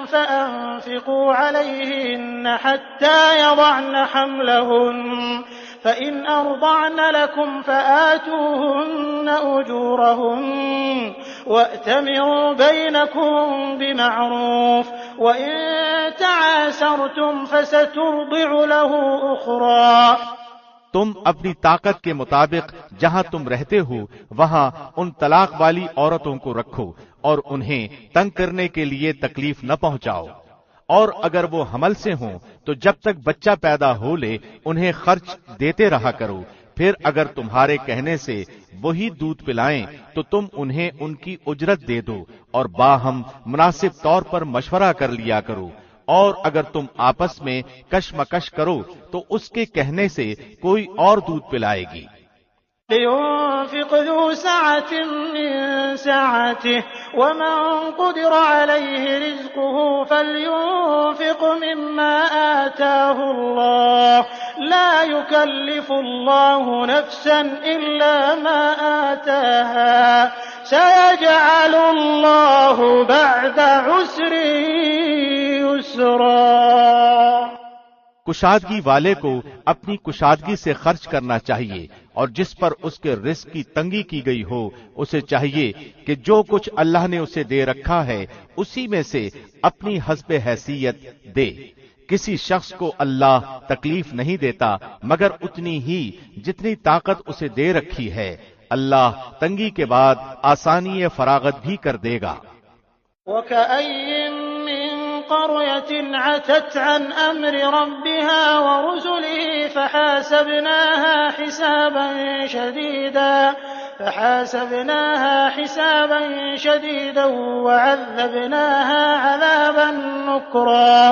S1: فأنفقوا عليهن حتى يضعن حملهن فإن أرضعن لكم فآتوهن أجورهن وأتمروا بينكم بمعروف وإن تعاسرتم فسترضع له أخرى.
S2: تم اپنی طاقت کے مطابق جہاں تم رہتے ہو وہاں ان طلاق والی عورتوں کو رکھو اور انہیں تنگ کرنے کے لیے تکلیف نہ پہنچاؤ، اور اگر وہ حمل سے ہوں تو جب تک بچہ پیدا ہو لے انہیں خرچ دیتے رہا کرو، پھر اگر تمہارے کہنے سے وہی دودھ پلائیں تو تم انہیں ان کی اجرت دے دو، اور باہم مناسب طور پر مشورہ کر لیا کرو، اور اگر تم آپس میں کشمکش کرو تو اس کے کہنے سے کوئی اور دودھ پلائے گی.
S1: لينفق ذو سعة من سعته ومن قدر عليه رزقه فلينفق مما آتاه الله لا يكلف الله نفسا إلا ما آتاها سيجعل الله بعد عسر يسرا.
S2: کشادگی والے کو اپنی کشادگی سے خرچ کرنا چاہیے، اور جس پر اس کے رزق کی تنگی کی گئی ہو اسے چاہیے کہ جو کچھ اللہ نے اسے دے رکھا ہے اسی میں سے اپنی حسب حیثیت دے. کسی شخص کو اللہ تکلیف نہیں دیتا مگر اتنی ہی جتنی طاقت اسے دے رکھی ہے. اللہ تنگی کے بعد آسانی فراغت بھی کر دے گا.
S1: وَكَأَيٍّ مِّن قَرْيَةٍ عَتَتْ عَنْ أَمْرِ رَبِّهَا وَرُسُلِهِ فحاسبناها حسابا شديدا وعذبناها عذابا نكرا.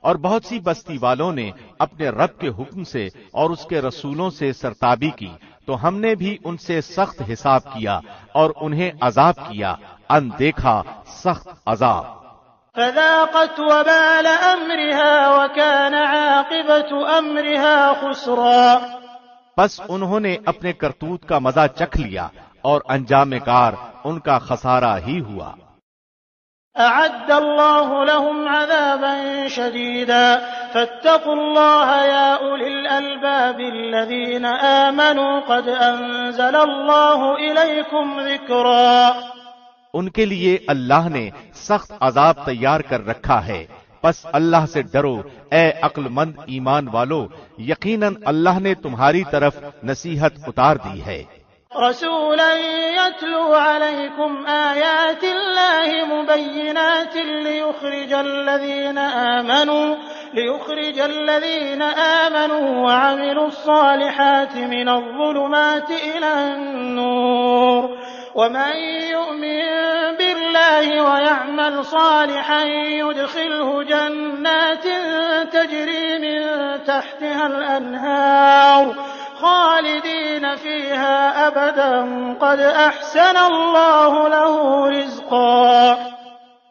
S2: اور بہت سی بستی والوں نے اپنے رب کے حکم سے اور اس کے رسولوں سے سرتابی کی تو ہم نے بھی ان سے سخت حساب کیا اور انہیں عذاب کیا، اندیکھا سخت عذاب.
S1: فذاقت وبال أمرها وكان عاقبة أمرها خسرا.
S2: پس انہوں نے اپنے کرتوت کا مزہ چکھ لیا اور انجام کار ان کا خسارہ ہی ہوا.
S1: أعد الله لهم عذابا شديدا فاتقوا الله يا أولي الألباب الذين آمنوا قد أنزل الله إليكم ذكرا.
S2: ان کے لیے اللہ نے سخت عذاب تیار کر رکھا ہے، پس اللہ سے ڈرو اے عقل مند ایمان والو، یقیناً اللہ نے تمہاری طرف نصیحت اتار دی ہے.
S1: رسولا يتلو عليكم آيات الله مبينات ليخرج الذين آمنوا وعملوا الصالحات من الظلمات إلى النور ومن يؤمن بالله ويعمل صالحا يدخله جنات تجري من تحتها الأنهار خالدين فيها أبدا قد أحسن الله له رزقا.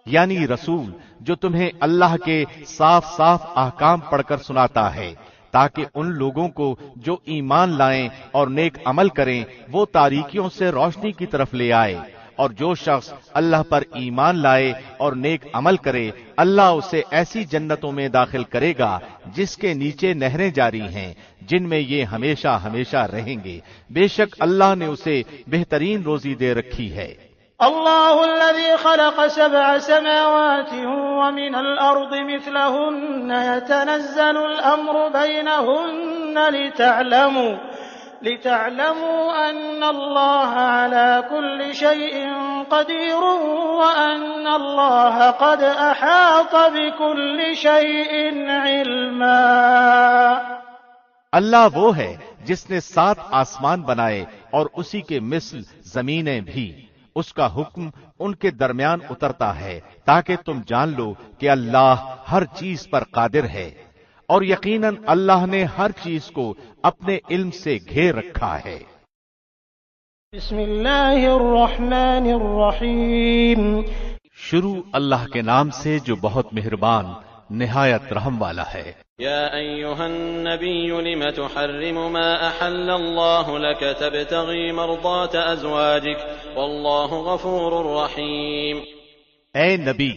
S2: یعنی رسول جو تمہیں اللہ کے صاف صاف احکام پڑھ کر سناتا ہے تاکہ ان لوگوں کو جو ایمان لائیں اور نیک عمل کریں وہ تاریکیوں سے روشنی کی طرف لے آئے، اور جو شخص اللہ پر ایمان لائے اور نیک عمل کرے اللہ اسے ایسی جنتوں میں داخل کرے گا جس کے نیچے نہریں جاری ہیں جن میں یہ ہمیشہ ہمیشہ رہیں گے. بے شک اللہ نے اسے بہترین روزی دے رکھی ہے.
S1: الله الذي خلق 7 سماوات ومن الأرض مثلهن يتنزل الأمر بينهن لتعلموا أن الله على كل شيء قدير وأن الله قد أحاط بكل شيء علما.
S2: اللہ وہ ہے جس نے 7 آسمان بنائے اور اسی کے مثل زمینیں بھی. اس کا حکم ان کے درمیان اترتا ہے تاکہ تم جان لو کہ اللہ ہر چیز پر قادر ہے، اور یقیناً اللہ نے ہر چیز کو اپنے علم سے گھیر رکھا ہے.
S1: بسم اللہ الرحمن الرحیم.
S2: شروع اللہ کے نام سے جو بہت مہربان نہایت رحم والا ہے۔
S3: يا أيها النبي لم تحرم ما أحل الله لك تبتغي مرضات أزواجك والله غفور رحيم۔
S2: اے نبی،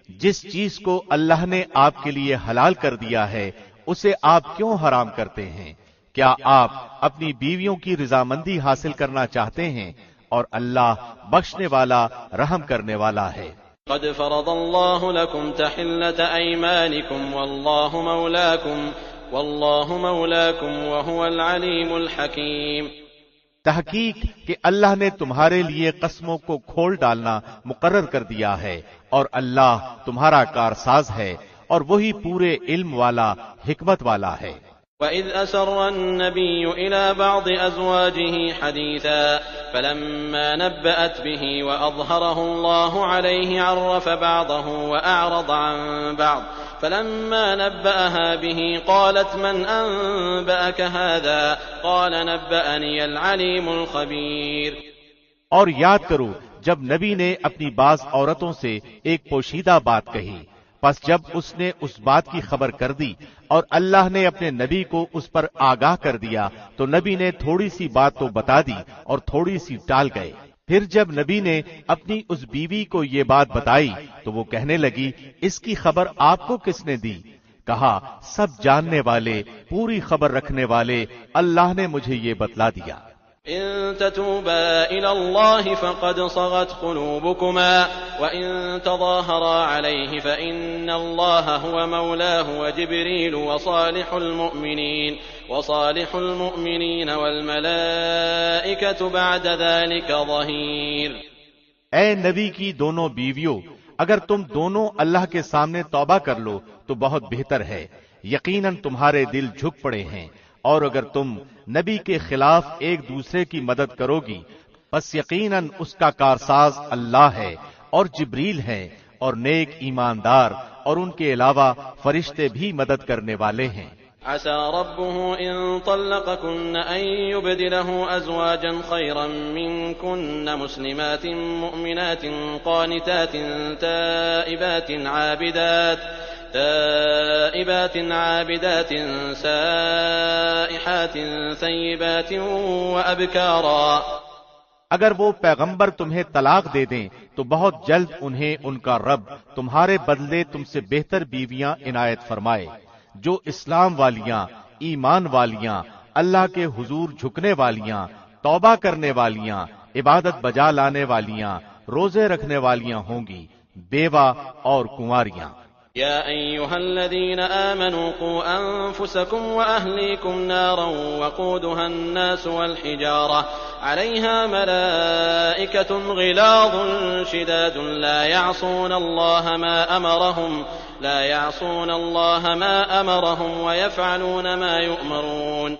S2: جس چیز کو اللہ نے آپ کے لیے حلال کر دیا ہے اسے آپ کیوں حرام کرتے ہیں؟ کیا آپ اپنی بیویوں کی رضامندی حاصل کرنا چاہتے ہیں؟ اور اللہ بخشنے والا رحم کرنے والا ہے۔
S3: قد فرض الله لكم تحلة أيمانكم والله مولاكم وهو العليم الحكيم۔
S2: تحقیق کہ اللہ نے تمہارے لیے قسموں کو کھول ڈالنا مقرر کر دیا ہے اور اللہ تمہارا کارساز ہے اور وہی پورے علم والا حکمت والا ہے۔
S3: وَإِذْ أَسَرَّ النَّبِيُّ إِلَى بَعْضِ أَزْوَاجِهِ حَدِيثًا فَلَمَّا نَبَّأَتْ بِهِ وَأَظْهَرَهُ اللَّهُ عَلَيْهِ عَرَّفَ بَعْضَهُ وَأَعْرَضَ عَن بَعْضٍ فَلَمَّا نَبَّأَهَا بِهِ قَالَتْ مَنْ أَنبَأَكَ هَذَا قَالَ نَبَّأَنِيَ الْعَلِيمُ الْخَبِيرُ۔
S2: اور یاد کرو جب نبی نے اپنی بعض عورتوں سے ایک پوشیدہ بات کہی، پس جب اس نے اس بات کی خبر کر دی اور اللہ نے اپنے نبی کو اس پر آگاہ کر دیا تو نبی نے تھوڑی سی بات تو بتا دی اور تھوڑی سی ٹال گئے۔ پھر جب نبی نے اپنی اس بیوی کو یہ بات بتائی تو وہ کہنے لگی اس کی خبر آپ کو کس نے دی؟ کہا سب جاننے والے، پوری خبر رکھنے والے اللہ نے مجھے یہ بتلا دیا۔
S3: إن تتوبا إلى الله فقد صغت قلوبكما وإن تظاهرا عليه فإن الله هو مولاه وجبريل وصالح المؤمنين والملائكة بعد ذلك ظهير۔
S2: اے نبی کی دونوں بیویوں، اگر تم دونوں اللہ کے سامنے توبہ کر لو تو بہت بہتر ہے، یقیناً تمہارے دل جھک پڑے ہیں، اور اگر تم نبی کے خلاف ایک دوسرے کی مدد کرو گی پس یقیناً اس کا کارساز اللہ ہے اور جبریل ہے اور نیک ایماندار اور ان کے علاوہ فرشتے بھی مدد کرنے والے ہیں۔
S3: عسى ربه إن طلقكن أن يبدله أزواجا خيرا منكن مسلمات مؤمنات قانتات تائبات عابدات سائحات ثيبات وأبكارا۔
S2: اگر وہ پیغمبر تمہیں طلاق دے دیں تو بہت جلد انہیں ان کا رب تمہارے بدلے تم سے بہتر بیویاں عنایت فرمائے، جو اسلام والیاں، ایمان والیاں، اللہ کے حضور جھکنے والیاں، توبہ کرنے والیاں، عبادت بجا لانے والیاں، روزے رکھنے والیاں ہوں گی، بیوہ اور کنواریاں۔
S3: يا أيها الذين آمنوا قوا أنفسكم وأهليكم نارا وقودها الناس والحجارة عليها ملائكة غلاظ شداد لا يعصون الله ما أمرهم ويفعلون ما يؤمرون۔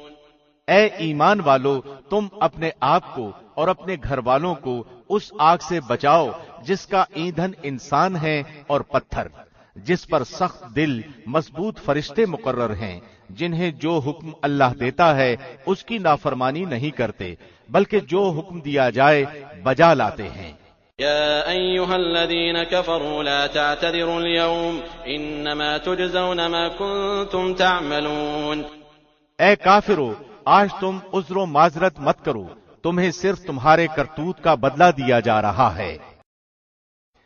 S2: اے ایمان والو، تم اپنے آپ کو اور اپنے گھر والوں کو اس آگ سے بچاؤ جس کا ایندھن انسان ہے اور پتھر، جس پر سخت دل مضبوط فرشتے مقرر ہیں، جنہیں جو حکم اللہ دیتا ہے اس کی نافرمانی نہیں کرتے بلکہ جو حکم دیا جائے بجا لاتے ہیں۔
S3: يا أيها الذين كفروا لا تعتذروا اليوم إنما تجزون ما كنتم تعملون۔
S2: اے کافرو، آج تم عذر و معذرت مت کرو، تمہیں صرف تمہارے کرتوت کا بدلہ دیا جا رہا ہے۔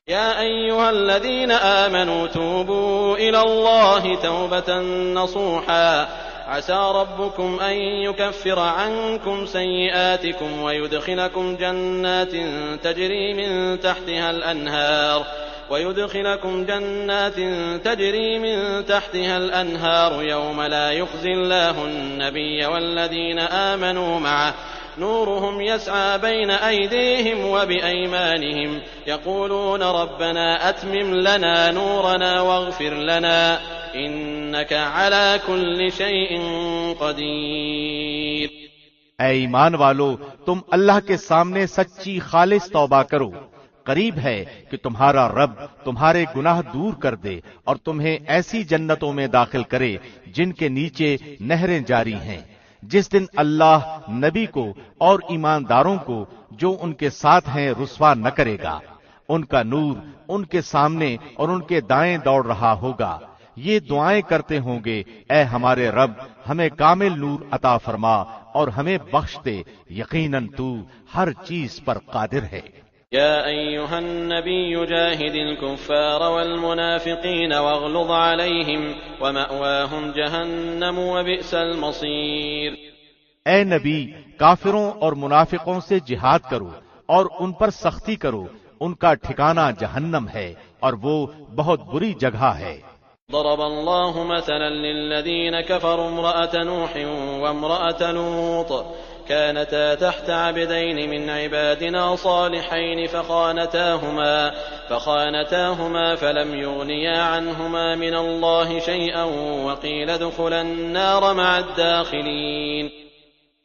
S3: يا أيها الذين آمنوا توبوا إلى الله توبة نصوحا عسى ربكم أن يكفر عنكم سيئاتكم ويدخلكم جنات تجري من تحتها الأنهار يوم لا يخزي الله النبي والذين آمنوا معه نورهم يسعى بين أيديهم وبأيمانهم يقولون ربنا أتمم لنا نورنا واغفر لنا إنك على كل شيء قدير۔
S2: اے ایمان والو، تم اللہ کے سامنے سچی خالص توبہ کرو، قریب ہے کہ تمہارا رب تمہارے گناہ دور کر دے اور تمہیں ایسی جنتوں میں داخل کرے جن کے نیچے نہریں جاری ہیں، جس دن اللہ نبی کو اور ایمانداروں کو جو ان کے ساتھ ہیں رسوا نہ کرے گا، ان کا نور ان کے سامنے اور ان کے دائیں دوڑ رہا ہوگا. یہ دعائیں کرتے ہوں گے، اے ہمارے رب ہمیں کامل نور عطا فرما اور ہمیں بخش دے، یقیناً تو ہر چیز پر قادر ہے.
S3: يا أيها النبي جاهد الكفار والمنافقين واغلظ عليهم ومأواهم جهنم وبئس المصير.
S2: اے نبی کافروں اور منافقوں سے جہاد کرو اور ان پر سختی کرو، ان کا ٹھکانہ جہنم ہے اور وہ بہت بری جگہ ہے.
S3: ضرب الله مثلا للذين كفروا امرأة نوح وامرأة لوط كانتا تحت عبدين من عبادنا صالحين فخانتاهما فلم يغنيا عنهما من الله شيئا وقيل ادخلا النار مع الداخلين.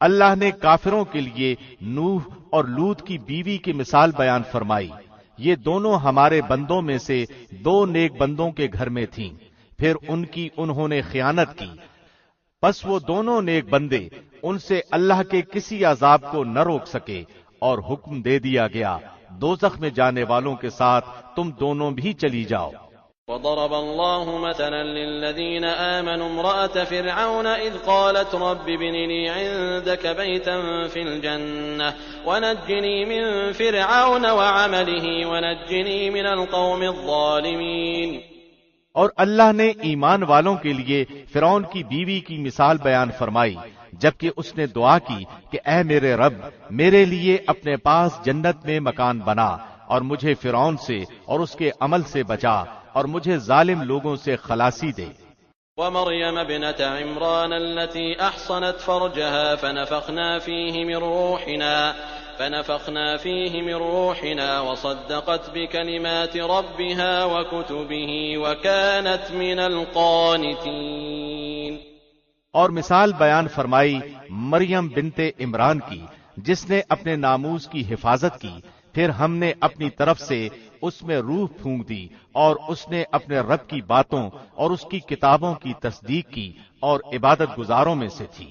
S2: اللہ نے کافروں کے لیے نوح اور لوط کی بیوی کی مثال بیان فرمائی. یہ دونوں ہمارے بندوں میں سے دو نیک بندوں کے گھر میں تھیں، پھر ان کی انہوں نے خیانت کی، پس وہ دونوں نیک بندے ان سے اللہ کے کسی عذاب کو نہ روک سکے اور حکم دے دیا گیا دوزخ میں جانے والوں کے ساتھ تم دونوں بھی چلی جاؤ.
S3: وضرب الله مثلا للذين آمنوا امرأة فرعون إذ قالت رب ابن لي عندك بيتا في الجنة ونجني من فرعون وعمله ونجني من القوم الظالمين.
S2: اور اللہ نے ایمان والوں کے لیے فرعون کی بیوی کی مثال بیان فرمائی جبکہ اس نے دعا کی کہ اے میرے رب میرے لیے اپنے پاس جنت میں مکان بنا اور مجھے فرعون سے اور اس کے عمل سے بچا اور مجھے ظالم لوگوں سے خلاصی دے.
S3: ومريم ابنة عمران التي أحصنت فرجها فنفخنا فيه من روحنا وصدقت بكلمات ربها وكتبه وكانت من القانتين.
S2: اور مثال بیان فرمائی مریم بنت عمران کی جس نے اپنے ناموس کی حفاظت کی، پھر ہم نے اپنی طرف سے اس میں روح پھونک دی اور اس نے اپنے رب کی باتوں اور اس کی کتابوں کی تصدیق کی اور عبادت گزاروں میں سے تھی.